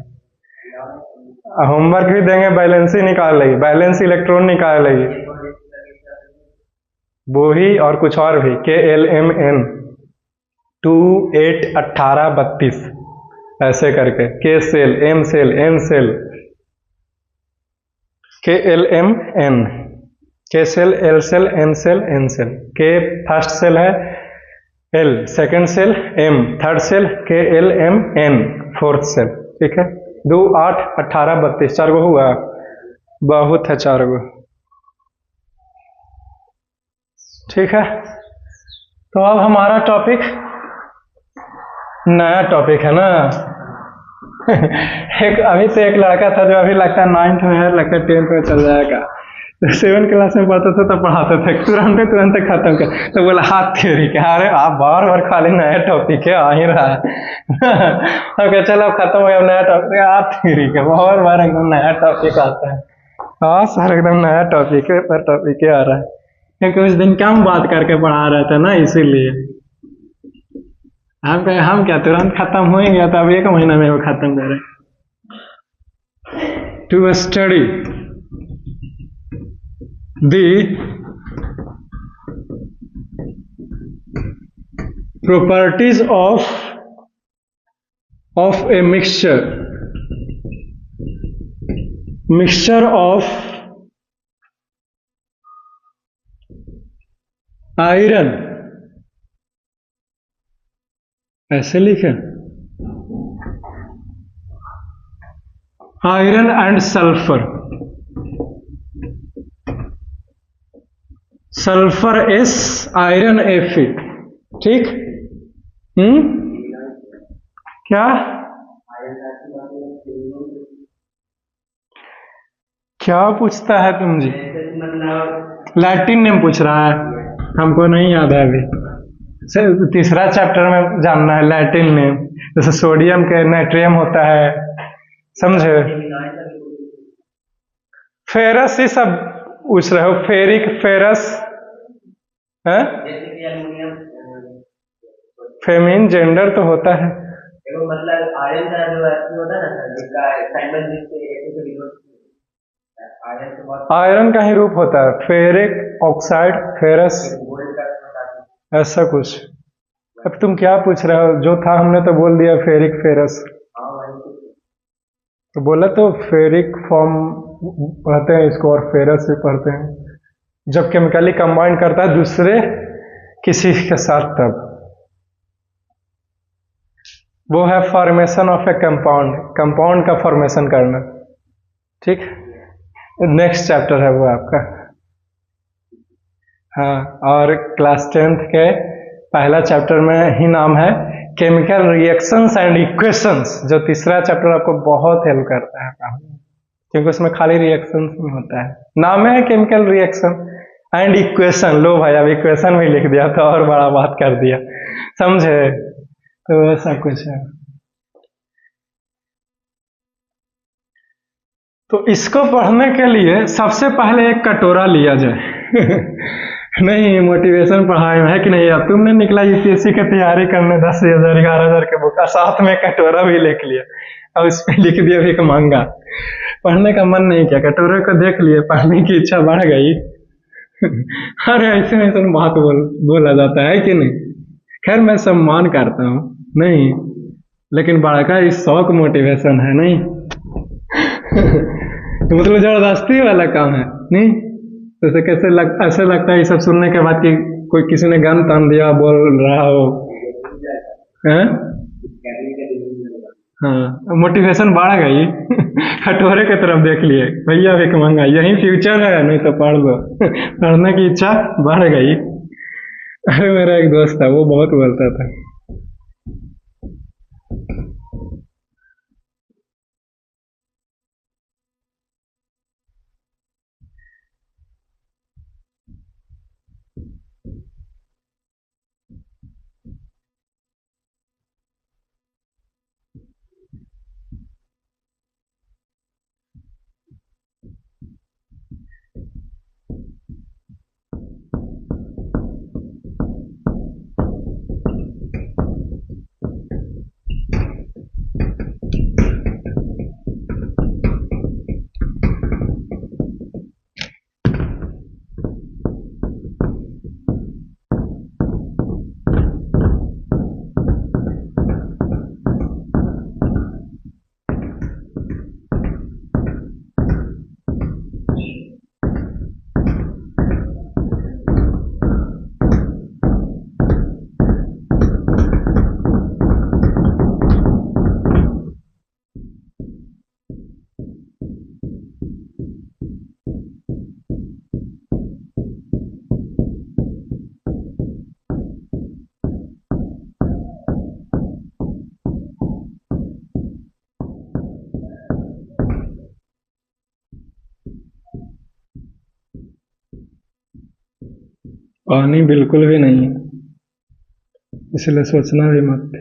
होमवर्क भी देंगे, बैलेंसी निकाल लेगी, बैलेंस इलेक्ट्रॉन निकाल लेगी, वो ही और कुछ और भी, KLMN 2 8 18 32 ऐसे करके, K shell, M shell, N shell, KLMN, K shell, L shell, M shell, N shell. K first shell है, L second shell, M third shell, KLMN fourth shell. ठीक है, 2 8 18 32 4 गो हुआ, बहुत है 4 गो। ठीक है, तो अब हमारा टॉपिक नया टॉपिक है ना। अभी तो एक लड़का था जो अभी लगता है 9th में है, लगता है 10th में चल जाएगा, तो 7th क्लास में पढ़ता था तो पढ़ाते थे, तुरंत खत्म कर, तो बोला हाथ थ्योरी के, अरे आप बार खाली नया टॉपिक है आ ही रहा है। ओके चलो खत्म हो गया, नया टॉपिक हाथ थ्योरी के, बार एकदम नया टॉपिक आता है। हाँ सर, एकदम नया टॉपिक है, पर टॉपिक आ रहा है, क्योंकि उस दिन कम बात करके पढ़ा रहे थे ना, इसीलिए हम कहे हम क्या तुरंत खत्म हो ही गया, तो अब 1 महीना में वो खत्म करें। To study the properties of a mixture of iron, ऐसे लिखे, iron and sulphur, sulphur S iron Fe। ठीक, क्या क्या पूछता है तुम जी? लैटिन नेम पूछ रहा है, हमको नहीं याद है अभी, तीसरा चैप्टर में जानना है लैटिन नेम, जैसे सोडियम के नाइट्रियम होता है, समझे? फेरस ही सब पूछ रहे हो, फेरिक, फेरस है, फेमिन जेंडर तो होता है, मतलब आयरन का जो होता है ना, जिसका साइमन जिससे आयरन का ही रूप होता है, फेरिक ऑक्साइड, फेरस, ऐसा कुछ। अब तुम क्या पूछ रहे हो? जो था हमने तो बोल दिया, फेरिक, फेरस, तो बोला तो फेरिक फॉर्म पढ़ते हैं इसको, और फेरस भी पढ़ते हैं जब केमिकली कंबाइन करता है दूसरे किसी के साथ, तब वो है formation of A compound, compound का फॉर्मेशन करना। ठीक, नेक्स्ट चैप्टर है वो आपका। हाँ, और क्लास 10th के पहला चैप्टर में ही नाम है केमिकल रिएक्शंस एंड इक्वेशंस, जो तीसरा चैप्टर आपको बहुत हेल्प करता है, क्योंकि उसमें खाली रिएक्शंस में होता है, नाम है केमिकल रिएक्शन एंड इक्वेशन। लो भाई, अब इक्वेशन भी लिख दिया तो और बड़ा बात कर दिया, समझे? तो ऐसा कुछ है। तो इसको पढ़ने के लिए सबसे पहले एक कटोरा लिया जाए। नहीं, मोटिवेशन पढ़ाई में है कि नहीं? अब तुमने निकला यूपीएससी की तैयारी करने 10,000 11,000 के बुक, साथ में कटोरा भी लिख लिया, और उस पर लिख दिया भी महंगा, पढ़ने का मन नहीं किया, कटोरे को देख लिए, पढ़ने की इच्छा बढ़ गई। अरे ऐसे बात बोला जाता है कि नहीं? खैर मैं सम्मान करता हूँ, नहीं, लेकिन बड़का इस शौक मोटिवेशन है नहीं। तो मतलब जबरदस्ती वाला काम है नहीं। तो ऐसे लगता है ये सब सुनने के बाद कि कोई किसी ने गन तान दिया बोल रहा हो। हाँ, मोटिवेशन बढ़ गई। कटोरे की तरफ देख लिए भैया एक मंगा, यही फ्यूचर है, नहीं तो पढ़ लो। पढ़ने की इच्छा बढ़ गई। अरे मेरा एक दोस्त था, वो बहुत बोलता था। पानी बिल्कुल भी नहीं है, इसलिए सोचना भी मत।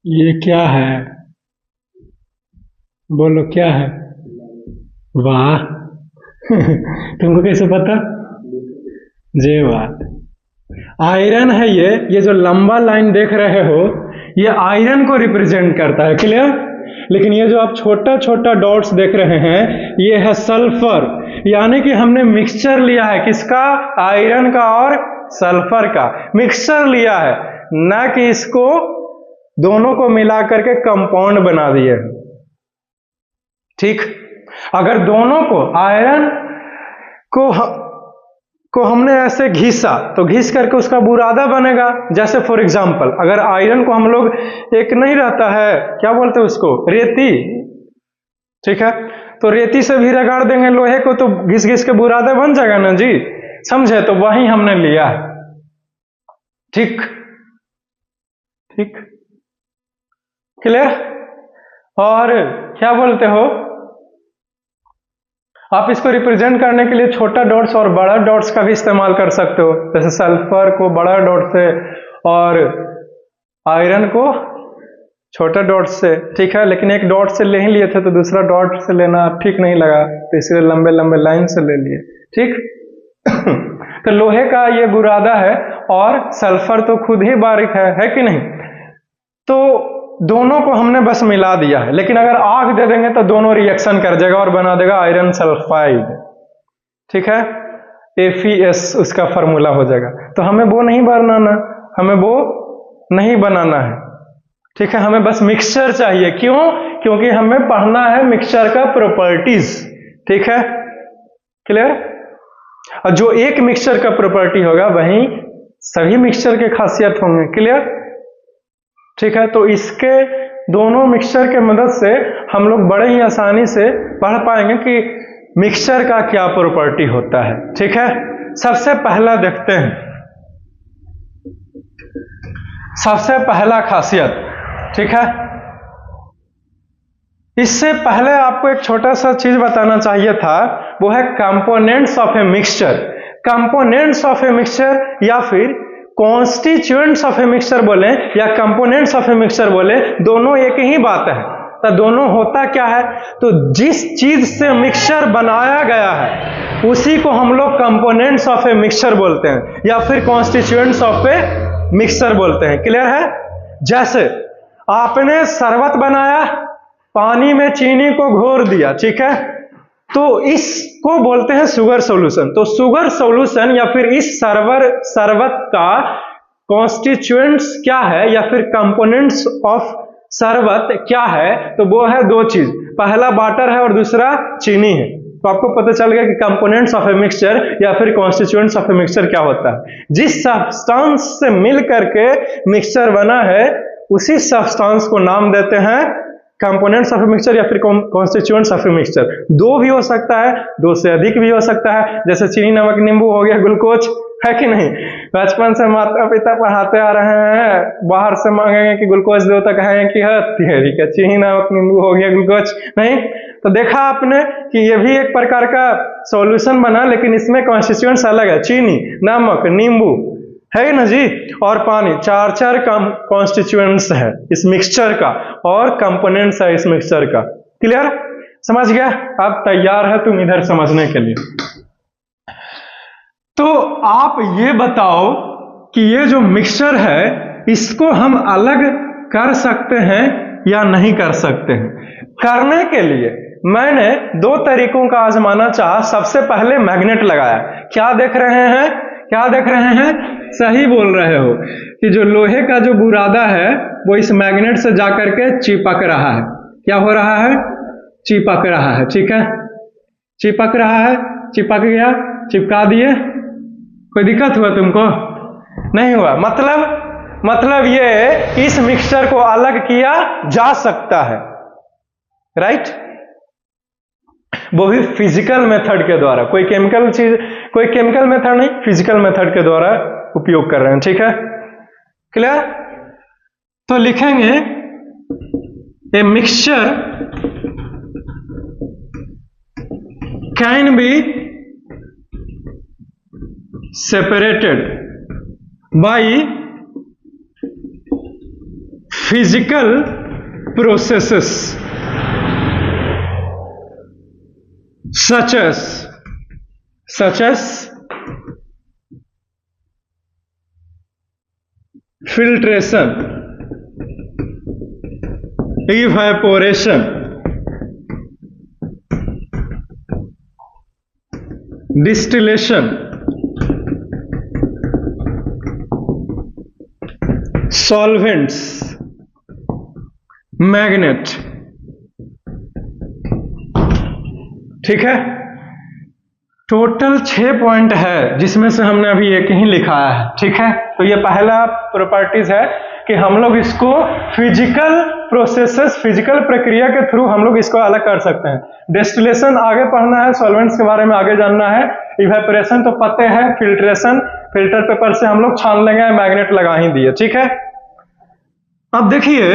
ये क्या है? बोलो क्या है? वाह। तुमको कैसे पता? जे बात, आयरन है ये जो लंबा लाइन देख रहे हो, ये आयरन को रिप्रेजेंट करता है, क्लियर? लेकिन ये जो आप छोटा छोटा डॉट्स देख रहे हैं, ये है सल्फर। यानी कि हमने मिक्सचर लिया है, किसका? आयरन का और सल्फर का मिक्सचर लिया है, ना कि इसको दोनों को मिला करके कंपाउंड बना दिए। ठीक, अगर दोनों को आयरन को हमने ऐसे घिसा तो घिस करके उसका बुरादा बनेगा। जैसे फॉर एग्जांपल, अगर आयरन को हम लोग एक नहीं रहता है, क्या बोलते हैं उसको, रेती, ठीक है, तो रेती से भी रगड़ देंगे लोहे को तो घिस घिस के बुरादा बन जाएगा ना जी, समझे? तो वही हमने लिया है। ठीक ठीक, क्लियर? और क्या बोलते हो, आप इसको रिप्रेजेंट करने के लिए छोटा डॉट्स और बड़ा डॉट्स का भी इस्तेमाल कर सकते हो। जैसे सल्फर को बड़ा डॉट से और आयरन को छोटा डॉट से, ठीक है? लेकिन एक डॉट से ले ही लिए थे तो दूसरा डॉट से लेना ठीक नहीं लगा, तो इसलिए लंबे लंबे लाइन से ले लिए। ठीक। तो लोहे का ये बुरादा है और सल्फर तो खुद ही बारीक है कि नहीं? तो दोनों को हमने बस मिला दिया है, लेकिन अगर आग दे देंगे तो दोनों रिएक्शन कर जाएगा और बना देगा आयरन सल्फाइड। ठीक है, AFeS उसका फॉर्मूला हो जाएगा। तो हमें वो नहीं बनाना, हमें वो नहीं बनाना है। ठीक है, हमें बस मिक्सचर चाहिए। क्यों? क्योंकि हमें पढ़ना है मिक्सचर का प्रॉपर्टीज। ठीक है, क्लियर? और जो एक मिक्सचर का प्रॉपर्टी होगा वही सभी मिक्सचर के खासियत होंगे। क्लियर? ठीक है, तो इसके दोनों मिक्सचर के मदद से हम लोग बड़े ही आसानी से पढ़ पाएंगे कि मिक्सचर का क्या प्रॉपर्टी होता है। ठीक है, सबसे पहला देखते हैं, सबसे पहला खासियत। ठीक है, इससे पहले आपको एक छोटा सा चीज बताना चाहिए था, वो है components of a mixture. Components of a mixture या फिर कॉन्स्टिट्यूएंट्स ऑफ ए मिक्सचर बोले या कंपोनेंट्स ऑफ ए मिक्सचर बोले, दोनों एक ही बात है। तो दोनों होता क्या है, तो जिस चीज से मिक्सचर बनाया गया है उसी को हम लोग कंपोनेंट्स ऑफ ए मिक्सचर बोलते हैं या फिर कॉन्स्टिट्यूएंट्स ऑफ ए मिक्सचर बोलते हैं। क्लियर है? जैसे आपने शरबत बनाया, पानी में चीनी को घोर दिया, ठीक है, तो इसको बोलते हैं शुगर सॉल्यूशन। तो शुगर सॉल्यूशन या फिर इस शरबत का कॉन्स्टिट्यूएंट्स क्या है या फिर कंपोनेंट्स ऑफ शरबत क्या है, तो वो है दो चीज, पहला वाटर है और दूसरा चीनी है। तो आपको पता चल गया कि कंपोनेंट्स ऑफ ए मिक्सचर या फिर कॉन्स्टिट्यूएंट्स ऑफ ए मिक्सचर क्या होता है। जिस सब्सटेंस से मिल करके मिक्सचर बना है उसी सब्सटेंस को नाम देते हैं कंपोनेंट्स ऑफ ए मिक्सचर या फिर कॉन्स्टिट्यूएंट्स ऑफ ए मिक्सचर। दो भी हो सकता है, दो से अधिक भी हो सकता है, जैसे चीनी, नमक, नींबू हो गया, ग्लूकोज, है कि नहीं? बचपन से माता पिता पढ़ाते आ रहे हैं, बाहर से मांगेंगे कि ग्लूकोज दो तो कहेंगे कि ठीक है, चीनी, नमक, नींबू हो गया, ग्लूकोज नहीं। तो देखा आपने कि ये भी एक प्रकार का सॉल्यूशन बना, लेकिन इसमें कॉन्स्टिट्यूएंट्स अलग है, चीनी, नमक, नींबू, है ना जी, और पानी, चार चार कॉन्स्टिट्यूएंट्स है इस मिक्सचर का और कंपोनेंट्स है इस मिक्सचर का। क्लियर? समझ गया? अब तैयार है तुम इधर समझने के लिए। तो आप ये बताओ कि ये जो मिक्सचर है इसको हम अलग कर सकते हैं या नहीं कर सकते हैं? करने के लिए मैंने दो तरीकों का आजमाना चाहा। सबसे पहले मैग्नेट लगाया। क्या देख रहे हैं? क्या देख रहे हैं? सही बोल रहे हो कि जो लोहे का जो बुरादा है वो इस मैग्नेट से जाकर के चिपक रहा है। क्या हो रहा है? चिपक रहा है। ठीक है, चिपक रहा है, चिपक गया, चिपका दिए। कोई दिक्कत हुआ तुमको? नहीं हुआ। मतलब ये इस मिक्सचर को अलग किया जा सकता है, राइट? वो भी फिजिकल मेथड के द्वारा, कोई केमिकल मेथड नहीं, फिजिकल मेथड के द्वारा उपयोग कर रहे हैं। ठीक है, क्लियर? तो लिखेंगे a mixture can be separated by physical processes such as filtration, evaporation, distillation, solvents, magnet. ठीक है, टोटल 6 पॉइंट है जिसमें से हमने अभी एक ही लिखाया है। ठीक है, तो ये पहला प्रॉपर्टीज है कि हम लोग इसको फिजिकल प्रोसेसेस, फिजिकल प्रक्रिया के थ्रू हम लोग इसको अलग कर सकते हैं। डिस्टिलेशन आगे पढ़ना है, सॉल्वेंट्स के बारे में आगे जानना है। इवेपोरेशन तो पते है, फिल्ट्रेशन, फिल्टर पेपर से हम लोग छान लेंगे, मैग्नेट लगा ही दिए। ठीक है, अब देखिए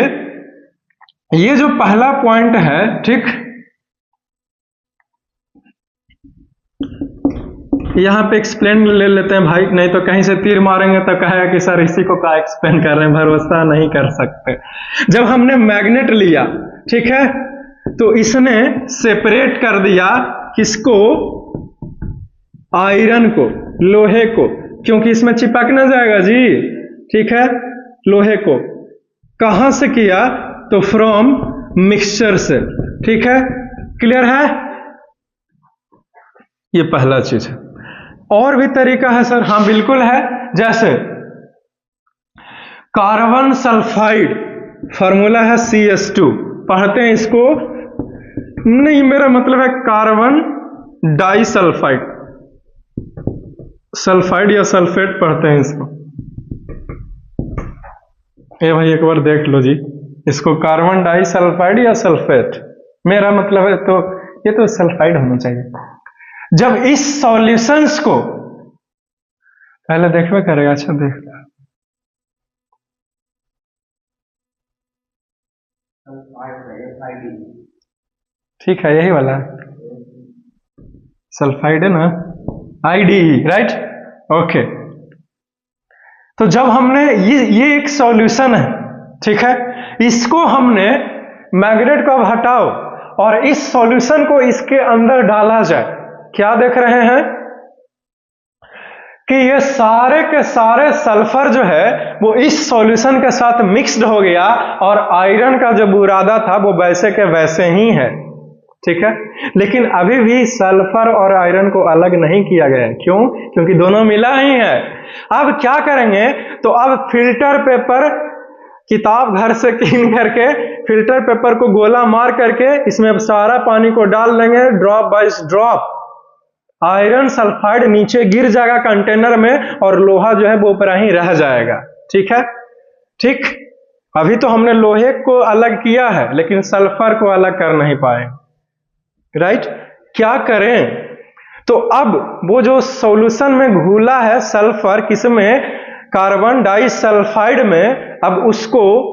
ये जो पहला पॉइंट है, ठीक, यहां पे एक्सप्लेन ले लेते हैं भाई, नहीं तो कहीं से तीर मारेंगे तो कहेगा कि सर इसी को क्या एक्सप्लेन कर रहे हैं, भरोसा नहीं कर सकते। जब हमने मैग्नेट लिया, ठीक है, तो इसने सेपरेट कर दिया किसको? आयरन को, लोहे को, क्योंकि इसमें चिपक ना जाएगा जी। ठीक है, लोहे को कहां से किया? तो फ्रॉम मिक्सचर से। ठीक है, क्लियर है? ये पहला चीज है। और भी तरीका है सर? हाँ बिल्कुल है। जैसे कार्बन सल्फाइड, फॉर्मूला है CH2, पढ़ते हैं इसको? नहीं, मेरा मतलब है कार्बन डाइसल्फाइड, सल्फाइड या सल्फेट पढ़ते हैं इसको। ये भाई एक बार देख लो जी, इसको कार्बन डाइसल्फाइड या सल्फेट, मेरा मतलब है तो ये तो सल्फाइड होना चाहिए। जब इस सॉल्यूशंस को पहले देखवे करेगा, अच्छा देख, ठीक है, यही वाला सल्फाइड है ना, IDE, राइट? ओके, तो जब हमने ये एक सॉल्यूशन है, ठीक है, इसको हमने मैग्नेट को अब हटाओ और इस सॉल्यूशन को इसके अंदर डाला जाए, क्या देख रहे हैं कि ये सारे के सारे सल्फर जो है वो इस सॉल्यूशन के साथ मिक्स्ड हो गया और आयरन का जो बुरादा था वो वैसे के वैसे ही है, ठीक है। लेकिन अभी भी सल्फर और आयरन को अलग नहीं किया गया है, क्यों? क्योंकि दोनों मिला ही है। अब क्या करेंगे, तो अब फिल्टर पेपर, किताब घर से कीन करके फिल्टर पेपर को गोला मार करके इसमें सारा पानी को डाल देंगे, drop by drop iron sulphide नीचे गिर जाएगा कंटेनर में और लोहा जो है वो ऊपर ही रह जाएगा, ठीक है। ठीक, अभी तो हमने लोहे को अलग किया है लेकिन सल्फर को अलग कर नहीं पाए, राइट। क्या करें, तो अब वो जो सॉल्यूशन में घुला है सल्फर, किसमें? कार्बन डाइसल्फाइड में, अब उसको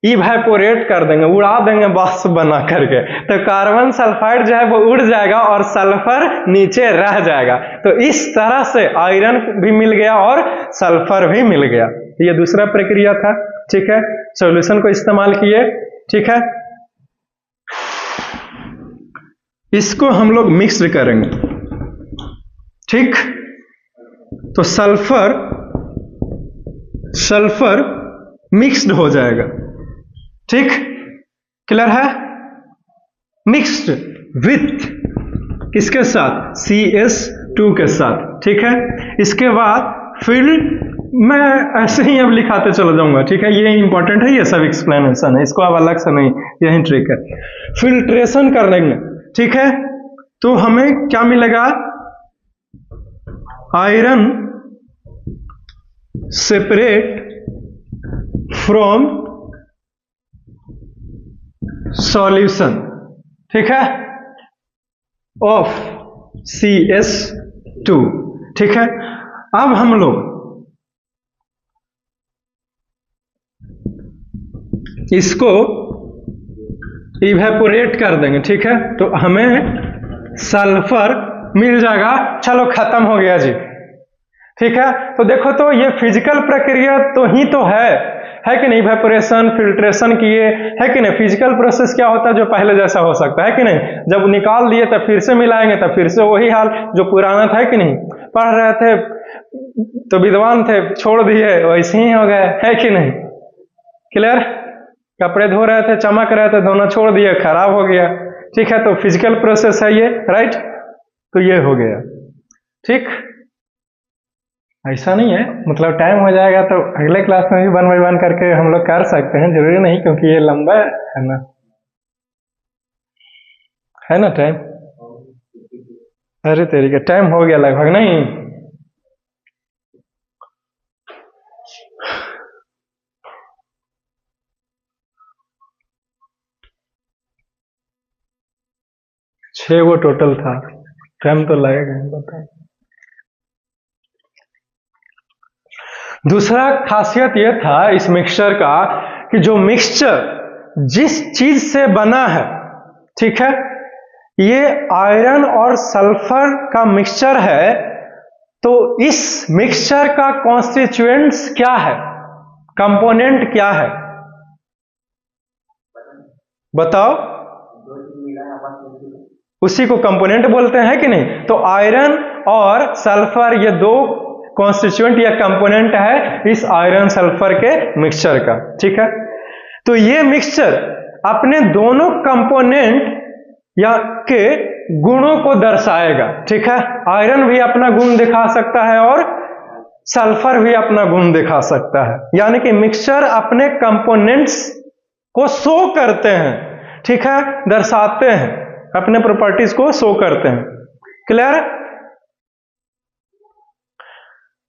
इवेपोरेट कर देंगे, उड़ा देंगे वाष्प बना करके, तो कार्बन सल्फाइड जो है वो उड़ जाएगा और सल्फर नीचे रह जाएगा। तो इस तरह से आयरन भी मिल गया और सल्फर भी मिल गया। ये दूसरा प्रक्रिया था, ठीक है, सॉल्यूशन को इस्तेमाल किए, ठीक है। इसको हम लोग मिक्स करेंगे, ठीक। तो सल्फर मिक्स्ड हो जाएगा, ठीक, क्लियर है। मिक्स्ड विथ किसके साथ? CS2 के साथ, ठीक है। इसके बाद फिर मैं ऐसे ही अब लिखाते चला जाऊंगा, ठीक है, ये इंपॉर्टेंट है, ये सब एक्सप्लेनेशन है, इसको अब अलग से नहीं, यही ट्रिक है। फिल्ट्रेशन कर लेंगे, ठीक है, तो हमें क्या मिलेगा? आयरन सेपरेट फ्रॉम सॉल्यूशन, ठीक है, ऑफ CS2, ठीक है। अब हम लोग इसको इवेपोरेट कर देंगे, ठीक है, तो हमें सल्फर मिल जाएगा। चलो खत्म हो गया जी, ठीक है। तो देखो, तो ये फिजिकल प्रक्रिया तो ही तो है कि नहीं? इवेपोरेशन, फिल्ट्रेशन किए, है कि नहीं? फिजिकल प्रोसेस क्या होता है? जो पहले जैसा हो सकता है कि नहीं? जब निकाल दिए तब फिर से मिलाएंगे, तब फिर से वही हाल जो पुराना था, कि नहीं? पढ़ रहे थे तो विद्वान थे, छोड़ दिए वैसे ही हो गए, है कि नहीं? क्लियर? कपड़े धो रहे थे, चमक रहे थे, धोना छोड़ दिए, खराब हो गया, ठीक है। तो फिजिकल प्रोसेस है ये, राइट। तो ये हो गया, ठीक। ऐसा नहीं है, मतलब टाइम हो जाएगा तो अगले क्लास में भी 1 by 1 करके हम लोग कर सकते हैं, जरूरी नहीं, क्योंकि ये लंबा है ना, है ना टाइम। अरे तेरी का टाइम हो गया लगभग, नहीं? छह वो टोटल था, टाइम तो लगेगा, बताओ। दूसरा खासियत यह था इस मिक्सचर का कि जो मिक्सचर जिस चीज से बना है, ठीक है, ये आयरन और सल्फर का मिक्सचर है, तो इस मिक्सचर का कॉन्स्टिट्यूएंट्स क्या है, कंपोनेंट क्या है, बताओ। उसी को कंपोनेंट बोलते हैं कि नहीं? तो आयरन और सल्फर ये दो कॉन्स्टिट्यूएंट या कंपोनेंट है इस आयरन सल्फर के मिक्सचर का, ठीक है। तो ये मिक्सचर अपने दोनों कंपोनेंट या के गुणों को दर्शाएगा, ठीक है। आयरन भी अपना गुण दिखा सकता है और सल्फर भी अपना गुण दिखा सकता है, यानी कि मिक्सचर अपने कंपोनेंट्स को शो करते हैं, ठीक है, दर्शाते हैं, अपने प्रॉपर्टीज को शो करते हैं। क्लियर?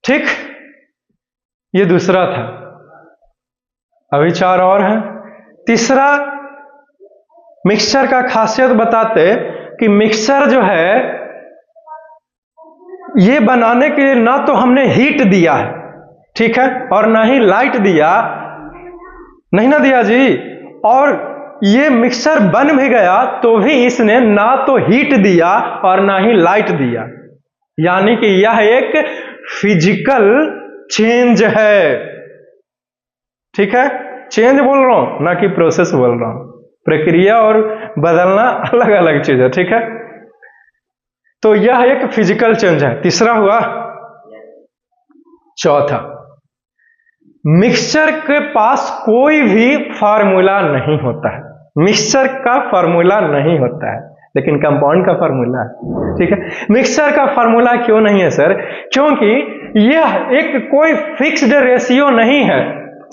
ठीक, ये दूसरा था, अभी 4 और हैं। तीसरा मिक्सचर का खासियत बताते कि मिक्सचर जो है ये बनाने के लिए ना तो हमने हीट दिया है, ठीक है, और ना ही लाइट दिया, नहीं ना दिया जी, और ये मिक्सचर बन भी गया तो भी इसने ना तो हीट दिया और ना ही लाइट दिया, यानी कि यह एक फिजिकल चेंज है। ठीक है, चेंज बोल रहा हूं ना कि प्रोसेस बोल रहा हूं। प्रक्रिया और बदलना अलग अलग चीज है। ठीक है, तो यह एक फिजिकल चेंज है। तीसरा हुआ। चौथा, मिक्सचर के पास कोई भी फार्मूला नहीं होता है। मिक्सचर का फार्मूला नहीं होता है, लेकिन कंपाउंड का फार्मूला है। ठीक है, मिक्सचर का फार्मूला क्यों नहीं है सर? क्योंकि यह एक कोई फिक्स्ड रेशियो नहीं है।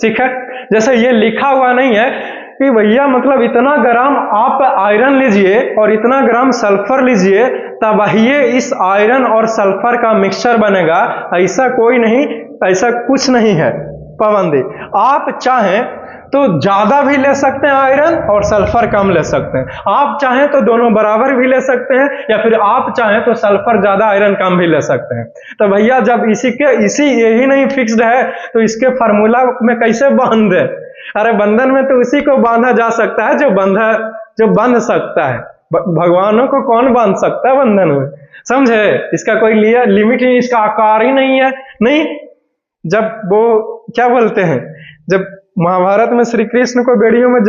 ठीक है, जैसे ये लिखा हुआ नहीं है कि भैया मतलब इतना ग्राम आप आयरन लीजिए और इतना ग्राम सल्फर लीजिए तब ये इस आयरन और सल्फर का मिक्सचर बनेगा। ऐसा कोई नहीं, ऐसा कुछ नहीं है पाबंदी। आप चाहें तो ज्यादा भी ले सकते हैं आयरन और सल्फर कम ले सकते हैं। आप चाहें तो दोनों बराबर भी ले सकते हैं, या फिर आप चाहें तो सल्फर ज्यादा आयरन कम भी ले सकते हैं। तो भैया जब यही नहीं फिक्स्ड है तो इसके फार्मूला में कैसे बांध दे? अरे बंधन में तो उसी को बांधा जा सकता है जो बंध सकता है। भगवानों को कौन बांध सकता है बंधन में? समझे? इसका कोई लिमिट नहीं, इसका आकार ही नहीं है। नहीं, जब वो क्या बोलते हैं, जब महाभारत में श्री कृष्ण को बेड़ियों में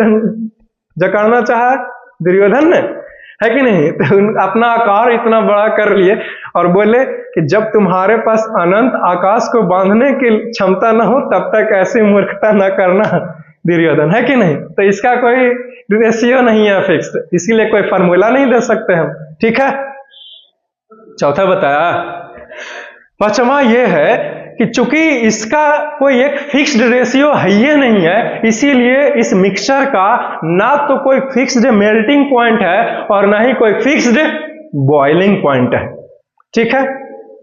जकड़ना चाहा दुर्योधन ने, है कि नहीं, तो अपना आकार इतना बड़ा कर लिए और बोले कि जब तुम्हारे पास अनंत आकाश को बांधने की क्षमता न हो तब तक ऐसी मूर्खता न करना दुर्योधन, है कि नहीं। तो इसका कोई रेशियो नहीं है फिक्स्ड, इसीलिए कोई फार्मूला नहीं दे सकते हम। ठीक है, चौथा बताया। पांचवा ये है कि चूंकि इसका कोई एक फिक्स्ड रेशियो है ये नहीं है, इसीलिए इस मिक्सचर का ना तो कोई फिक्स्ड मेल्टिंग पॉइंट है और ना ही कोई फिक्स्ड बॉइलिंग पॉइंट है। ठीक है,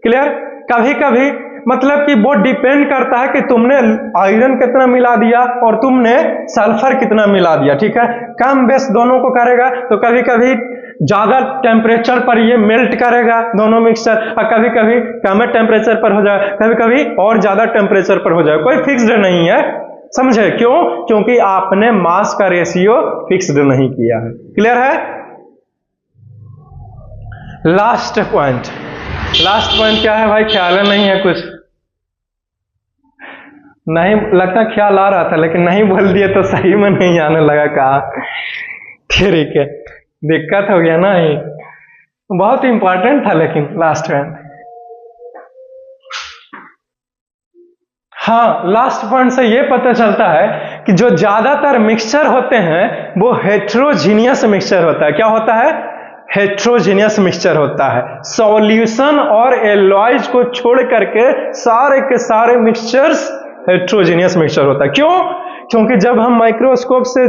क्लियर? कभी कभी मतलब कि वो डिपेंड करता है कि तुमने आयरन कितना मिला दिया और तुमने सल्फर कितना मिला दिया। ठीक है, कम बेस दोनों को करेगा, तो कभी कभी ज्यादा टेम्परेचर पर ये मेल्ट करेगा दोनों मिक्सचर, और कभी कभी कम टेम्परेचर पर हो जाए, कभी कभी और ज्यादा टेम्परेचर पर हो जाए। कोई फिक्स्ड नहीं है, समझे? क्यों? क्योंकि आपने मास का रेशियो फिक्स्ड नहीं किया है। क्लियर है? लास्ट पॉइंट क्या है भाई? ख्याल नहीं है कुछ? नहीं लगता, ख्याल आ रहा था लेकिन नहीं बोल दिए तो सही में नहीं आने लगा। कहा ठीक है, दिक्कत हो गया ना। ये बहुत इंपॉर्टेंट था लेकिन लास्ट में। हाँ, लास्ट पॉइंट से ये पता चलता है कि जो ज्यादातर मिक्सचर होते हैं वो हेट्रोजीनियस मिक्सचर होता है। क्या होता है? हेट्रोजीनियस मिक्सचर होता है। सॉल्यूशन और एलॉयज को छोड़ करके सारे के सारे मिक्सचर्स हेट्रोजीनियस मिक्सचर होता है। क्यों? क्योंकि जब हम माइक्रोस्कोप से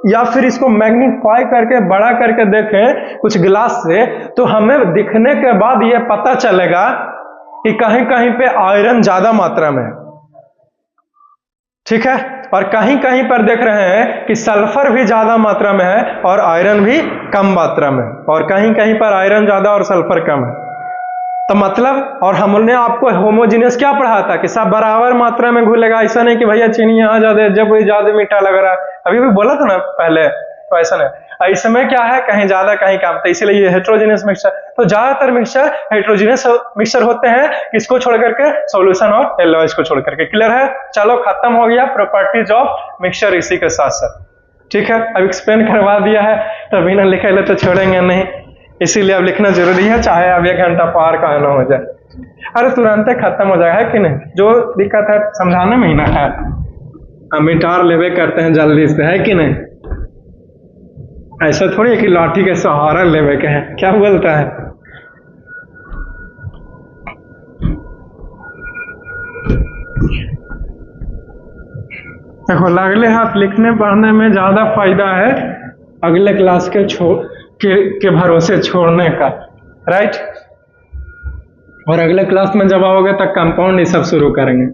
या फिर इसको मैग्नीफाई करके बड़ा करके देखें कुछ ग्लास से, तो हमें दिखने के बाद यह पता चलेगा कि कहीं कहीं पे आयरन ज्यादा मात्रा में है। ठीक है, और कहीं कहीं पर देख रहे हैं कि सल्फर भी ज्यादा मात्रा में है और आयरन भी कम मात्रा में है, और कहीं कहीं पर आयरन ज्यादा और सल्फर कम है। तो मतलब, और हमने आपको होमोजीनियस क्या पढ़ा था कि सब बराबर मात्रा में घुलेगा। ऐसा नहीं कि भैया चीनी यहाँ ज्यादा जब ज्यादा मीठा लग रहा है, अभी भी बोला था ना पहले, तो ऐसा नहीं। इसमें क्या है, कहीं ज्यादा कहीं कम, तो इसीलिए ये हेट्रोजीनियस मिक्सचर। तो ज्यादातर मिक्सचर हेट्रोजीनियस मिक्सचर होते हैं, किसको छोड़ करके? सॉल्यूशन और एलॉयज को छोड़ करके। क्लियर है? चलो, खत्म हो गया प्रॉपर्टीज ऑफ मिक्सचर इसी के साथ साथ। ठीक है, अब एक्सप्लेन करवा दिया है तो बिना लिखे ले तो छोड़ेंगे नहीं, इसीलिए अब लिखना जरूरी है, चाहे अब 1 घंटा पार का ना हो जाए। अरे तुरंत खत्म हो जाएगा, है कि नहीं? जो दिक्कत है समझाने में ही ना है, हम मिटार लेवे करते हैं जल्दी से, है कि नहीं? ऐसा थोड़ी है कि लाठी के सहारा लेवे के हैं। क्या बोलता है? देखो, अगले हाथ लिखने पढ़ने में ज्यादा फायदा है अगले क्लास के भरोसे छोड़ने का, राइट? और अगले क्लास में जब आओगे तब कंपाउंड ये सब शुरू करेंगे।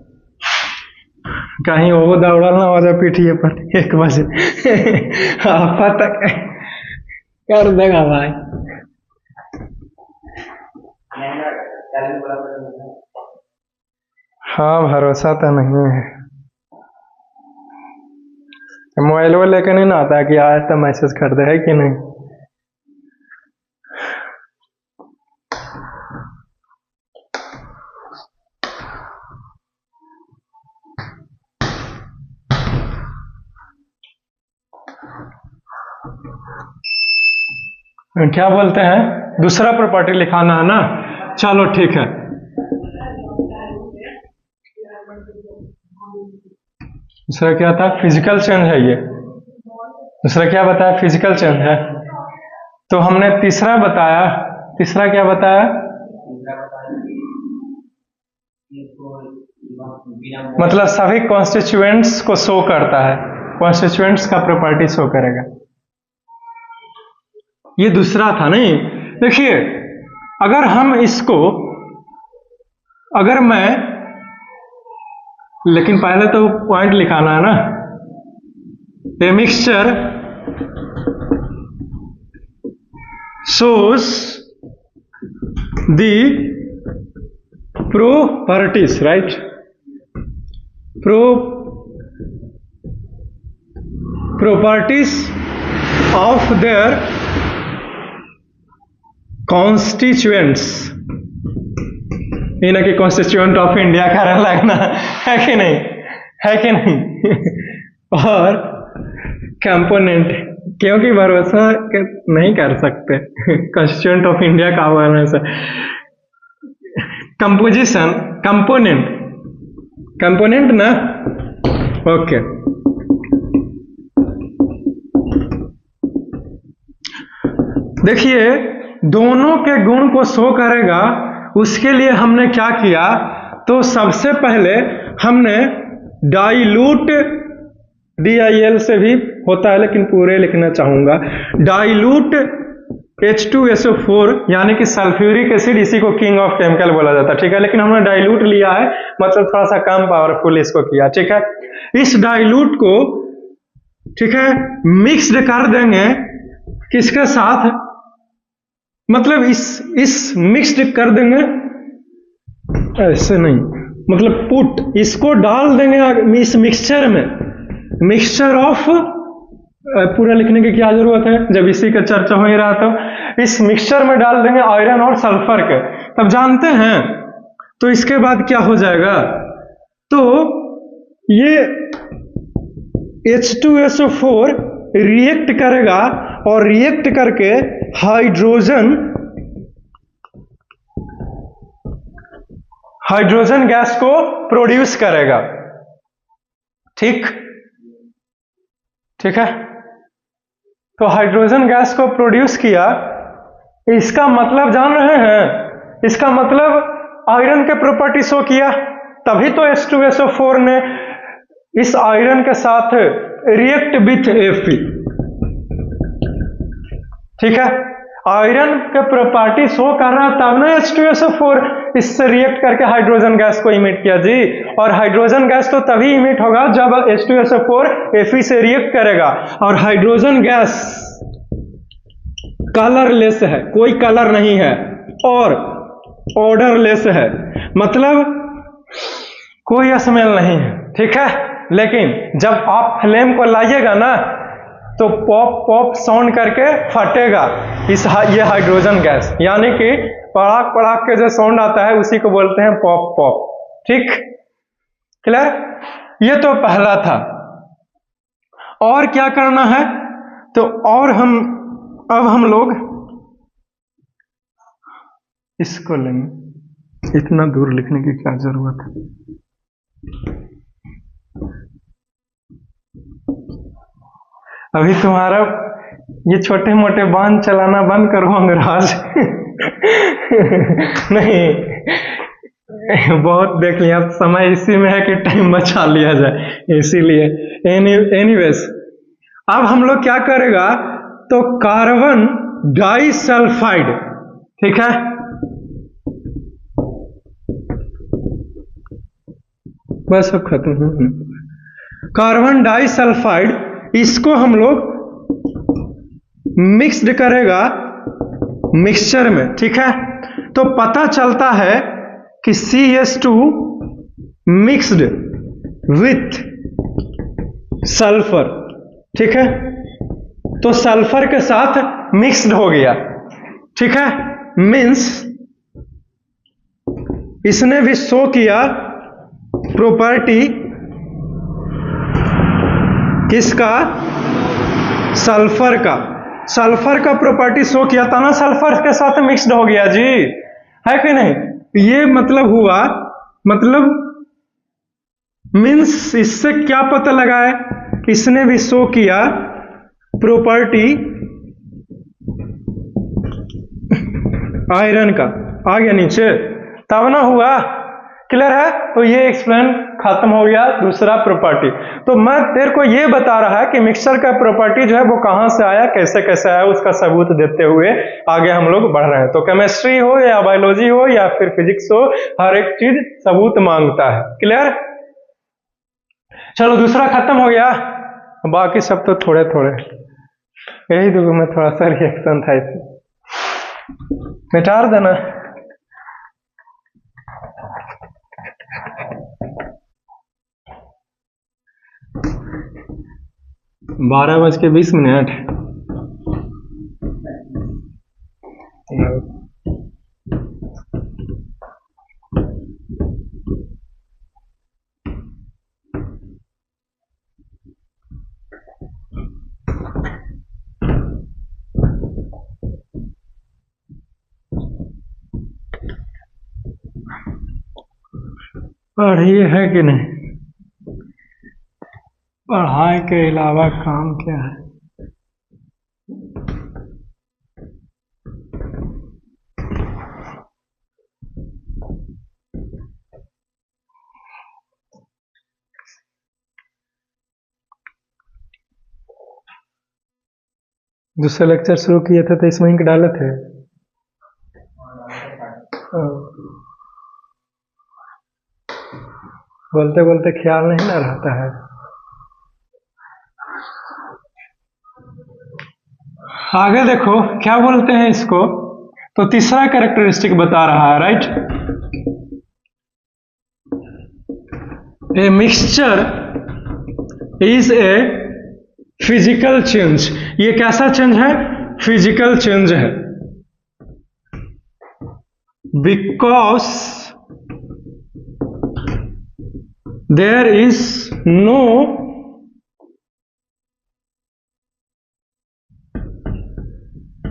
कहीं वो दौड़ल ना हो जाए पीठिए पर 1 बजे पता कर देगा भाई। हाँ, भरोसा तो नहीं है। मोबाइल वो लेके नहीं ना आता कि आज तो मैसेज कर दे, है कि नहीं? क्या बोलते हैं, दूसरा प्रॉपर्टी लिखाना है ना, चलो ठीक है। दूसरा क्या था, फिजिकल चेंज है ये। दूसरा क्या बताया, फिजिकल चेंज है। तो हमने तीसरा बताया, तीसरा क्या बताया, मतलब सभी कॉन्स्टिट्यूएंट्स को शो करता है, कॉन्स्टिट्यूएंट्स का प्रॉपर्टी शो करेगा। ये दूसरा था नहीं। देखिए अगर हम इसको, अगर मैं, लेकिन पहले तो पॉइंट लिखाना है ना, a mixture shows the properties, right? Properties of their constituents। ये ना कि कॉन्स्टिट्यूएंट ऑफ इंडिया का लगना है कि नहीं, है कि नहीं और कंपोनेंट, क्योंकि भरोसा नहीं कर सकते कॉन्स्टिट्यूएंट ऑफ इंडिया का होने से। कंपोजिशन, कंपोनेंट, कंपोनेंट ना, ओके। देखिए दोनों के गुण को शो करेगा, उसके लिए हमने क्या किया, तो सबसे पहले हमने डाइल्यूट, DIL से भी होता है लेकिन पूरे लिखना चाहूंगा, डाइल्यूट H2SO4 यानी कि सल्फ्यूरिक एसिड, इसी को किंग ऑफ केमिकल बोला जाता है, ठीक है। लेकिन हमने डाइल्यूट लिया है, मतलब थोड़ा सा कम पावरफुल इसको किया, ठीक है। इस डाइल्यूट को, ठीक है, मिक्स्ड कर देंगे किसके साथ, मतलब इस मिक्स्ड कर देंगे, ऐसे नहीं, मतलब पुट, इसको डाल देंगे इस मिक्सचर में, मिक्सचर ऑफ, पूरा लिखने की क्या जरूरत है जब इसी का चर्चा हो ही रहा था। इस मिक्सचर में डाल देंगे आयरन और सल्फर के, तब जानते हैं। तो इसके बाद क्या हो जाएगा, तो ये H2SO4 रिएक्ट करेगा और रिएक्ट करके हाइड्रोजन गैस को प्रोड्यूस करेगा, ठीक, ठीक है। तो हाइड्रोजन गैस को प्रोड्यूस किया, इसका मतलब जान रहे हैं, इसका मतलब आयरन के प्रॉपर्टी शो किया, तभी तो H2SO4 ने इस आयरन के साथ रिएक्ट विथ Fe, ठीक है। आयरन के प्रॉपर्टी शो कर रहा तब ना H2SO4 इससे रिएक्ट करके हाइड्रोजन गैस को इमिट किया जी। और हाइड्रोजन गैस तो तभी इमिट होगा जब H2SO4 Fe से रिएक्ट करेगा। और हाइड्रोजन गैस कलरलेस है, कोई कलर नहीं है, और ऑर्डरलेस है, मतलब कोई स्मेल नहीं है, ठीक है। लेकिन जब आप फ्लेम को लाइएगा ना, तो पॉप पॉप साउंड करके फटेगा ये हाइड्रोजन गैस, यानी कि पड़ाक पड़ाक के जो साउंड आता है उसी को बोलते हैं पॉप पॉप, ठीक, क्लियर। ये तो पहला था। और क्या करना है, तो और अब हम लोग इसको लेंगे, इतना दूर लिखने की क्या जरूरत है। अभी तुम्हारा ये छोटे मोटे बांध चलाना बंद करो अंग्रेज नहीं, बहुत देख लिया, समय इसी में है कि टाइम बचा लिया जाए, इसीलिए। एनीवेज अब हम लोग क्या करेगा, तो कार्बन डाइसल्फाइड, ठीक है, बस अब खत्म। कार्बन डाइसल्फाइड, इसको हम लोग मिक्स्ड करेगा मिक्सचर में, ठीक है। तो पता चलता है कि CH2 मिक्स्ड विथ सल्फर, ठीक है। तो सल्फर के साथ मिक्स्ड हो गया, ठीक है। मीन्स इसने भी शो किया प्रॉपर्टी किसका, सल्फर का, सल्फर का प्रॉपर्टी शो किया था ना, सल्फर के साथ मिक्स्ड हो गया जी, है कि नहीं? ये मतलब हुआ, मतलब मीन्स इससे क्या पता लगा है, इसने भी शो किया प्रॉपर्टी आयरन का, आ गया नीचे, तब ना हुआ। क्लियर है? तो ये एक्सप्लेन खत्म हो गया दूसरा प्रॉपर्टी। तो मैं तेरे को ये बता रहा है कि मिक्सचर का प्रॉपर्टी जो है वो कहां से आया, कैसे कैसे आया, उसका सबूत देते हुए आगे हम लोग बढ़ रहे हैं। तो केमिस्ट्री हो या बायोलॉजी हो या फिर फिजिक्स हो, हर एक चीज सबूत मांगता है। क्लियर? चलो दूसरा खत्म हो गया, बाकी सब तो थोड़े थोड़े, यही दो में थोड़ा सा रिएक्शन था, इसे मिटा देना। 12:20। पढ़िए है कि नहीं? पढ़ाई के अलावा काम क्या है? दूसरे लेक्चर शुरू किए थे तो इसमें इंक डाले थे। बोलते बोलते ख्याल नहीं ना रहता है। आगे देखो क्या बोलते हैं इसको, तो तीसरा कैरेक्टरिस्टिक बता रहा है, right? A mixture is a physical change. ये कैसा चेंज है? फिजिकल चेंज है। Because there is no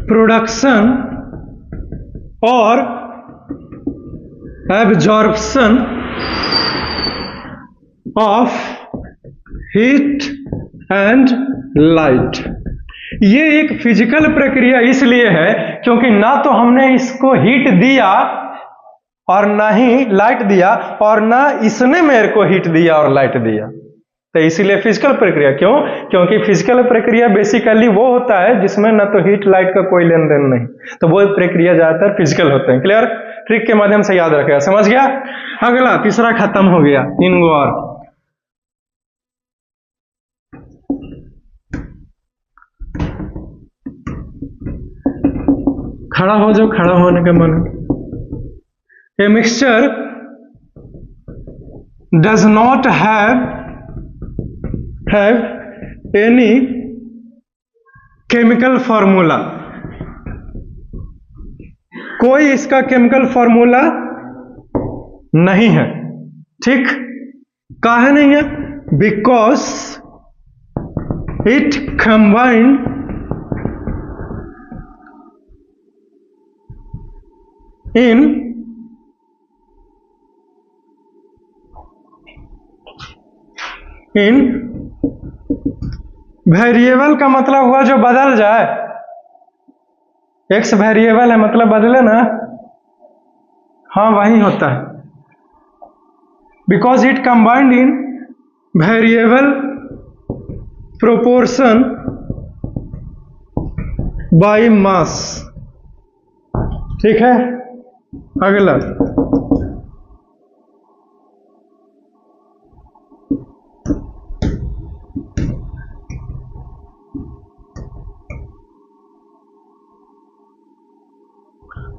production or absorption of heat and light. ये एक फिजिकल प्रक्रिया इसलिए है क्योंकि ना तो हमने इसको हीट दिया और ना ही लाइट दिया, और ना इसने मेरे को हीट दिया और लाइट दिया, तो इसीलिए फिजिकल प्रक्रिया। क्यों? क्योंकि फिजिकल प्रक्रिया बेसिकली वो होता है जिसमें ना तो हीट लाइट का कोई लेन देन नहीं, तो वो प्रक्रिया ज्यादातर फिजिकल होते हैं। क्लियर? ट्रिक के माध्यम से याद रखेगा, समझ गया? अगला तीसरा खत्म हो गया, 3 गो और। खड़ा हो जाओ, खड़ा होने का मन। A mixture does not have any chemical formula. कोई इसका केमिकल फॉर्मूला नहीं है। ठीक? काहे नहीं है? Because it combined in variable का मतलब हुआ जो बदल जाए। एक्स वेरिएबल है मतलब बदले ना, हाँ वही होता है। Because it combined in variable proportion by mass. ठीक है? अगला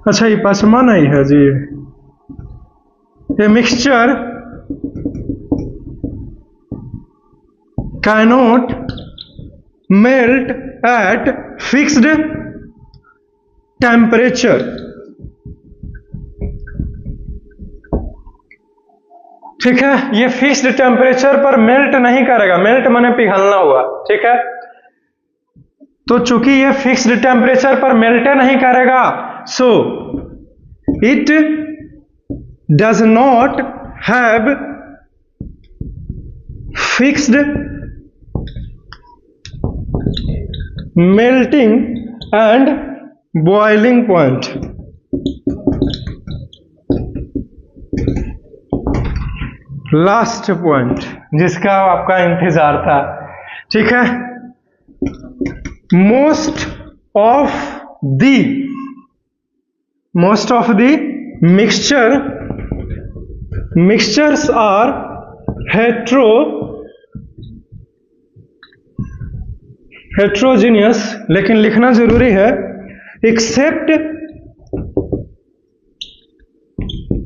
अच्छा, ये पासमा नहीं है जी। A mixture cannot melt at fixed temperature. ठीक है? ये फिक्स्ड टेम्परेचर पर मेल्ट नहीं करेगा। मेल्ट माने पिघलना हुआ। ठीक है? तो चूंकि ये फिक्स्ड टेम्परेचर पर मेल्ट नहीं करेगा, so it does not have fixed melting and boiling point. Last point जिसका आपका इंतजार था, ठीक है। Most of the mixtures are heterogeneous, लेकिन लिखना जरूरी है, एक्सेप्ट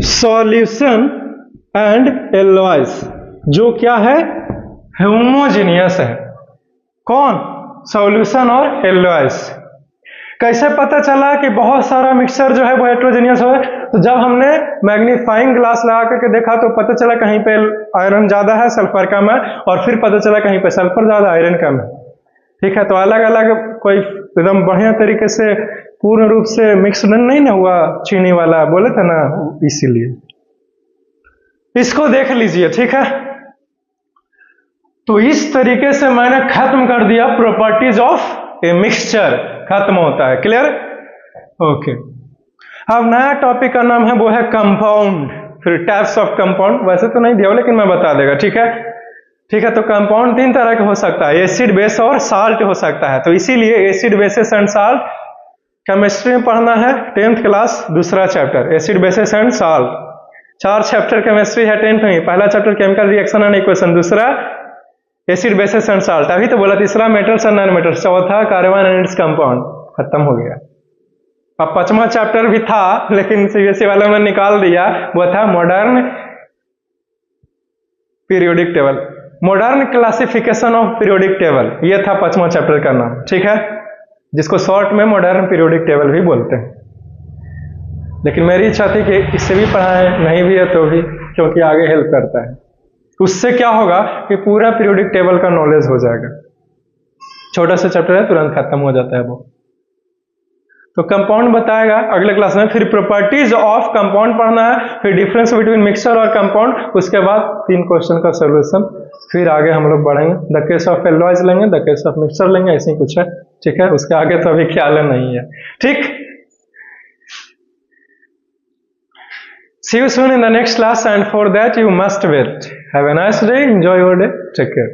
सॉल्यूशन एंड एलॉयस, जो क्या है, होमोजीनियस है। कौन? सॉल्यूशन और एलॉयस। कैसे पता चला कि बहुत सारा मिक्सचर जो है वो हेट्रोजीनियस है? तो जब हमने मैग्नीफाइंग ग्लास लगा करके देखा तो पता चला कहीं पे आयरन ज्यादा है, सल्फर कम है, और फिर पता चला कहीं पे सल्फर ज्यादा, आयरन कम है। ठीक है, तो अलग अलग कोई एकदम बढ़िया तरीके से पूर्ण रूप से मिक्स नहीं ना हुआ, चीनी वाला बोले थे ना, इसीलिए इसको देख लीजिए, ठीक है। तो इस तरीके से मैंने खत्म कर दिया प्रॉपर्टीज ऑफ ए मिक्सचर, खत्म होता है। क्लियर? ओके। अब नया टॉपिक का नाम है वो है कंपाउंड, फिर टाइप्स ऑफ कंपाउंड। वैसे तो नहीं दिया लेकिन मैं बता देगा, ठीक है। ठीक है, तो कंपाउंड 3 तरह का हो सकता है, एसिड, बेस और साल्ट हो सकता है। तो इसीलिए acid, bases and salt chemistry में पढ़ना है, 10th क्लास, दूसरा chapter acid, bases and salt. 4 chapter chemistry है 10th में। पहला chapter chemical reaction and equation, दूसरा एसिड, बेसेस एंड साल्ट, अभी तो बोला तीसरा मेटल्स एंड नॉन मेटल्स, चौथा कार्बन एंड इट्स कंपाउंड। खत्म हो गया। अब 5वां चैप्टर भी था लेकिन सीबीएसई वालों ने निकाल दिया, वो था modern periodic table, modern classification of periodic table, ये था 5वां चैप्टर का नाम, ठीक है, जिसको शॉर्ट में मॉडर्न पीरियोडिक टेबल भी बोलते हैं। लेकिन मेरी इच्छा थी कि इससे भी पढ़ाएं, नहीं भी है तो भी, क्योंकि आगे हेल्प करता है। उससे क्या होगा कि पूरा पीरियोडिक टेबल का नॉलेज हो जाएगा। छोटा सा चैप्टर है, तुरंत खत्म हो जाता है वो। तो कंपाउंड बताएगा अगले क्लास में, फिर प्रॉपर्टीज ऑफ कंपाउंड पढ़ना है, फिर डिफरेंस बिटवीन मिक्सचर और कंपाउंड, उसके बाद 3 क्वेश्चन का सोल्यूशन, फिर आगे हम लोग बढ़ेंगे। द केस ऑफ एलॉयज लेंगे, द केस ऑफ मिक्सचर लेंगे, ऐसे ही कुछ है, ठीक है। उसके आगे तो अभी ख्याल नहीं है, ठीक। See you soon in the next class, and for that you must wait. Have a nice day. Enjoy your day. Take care.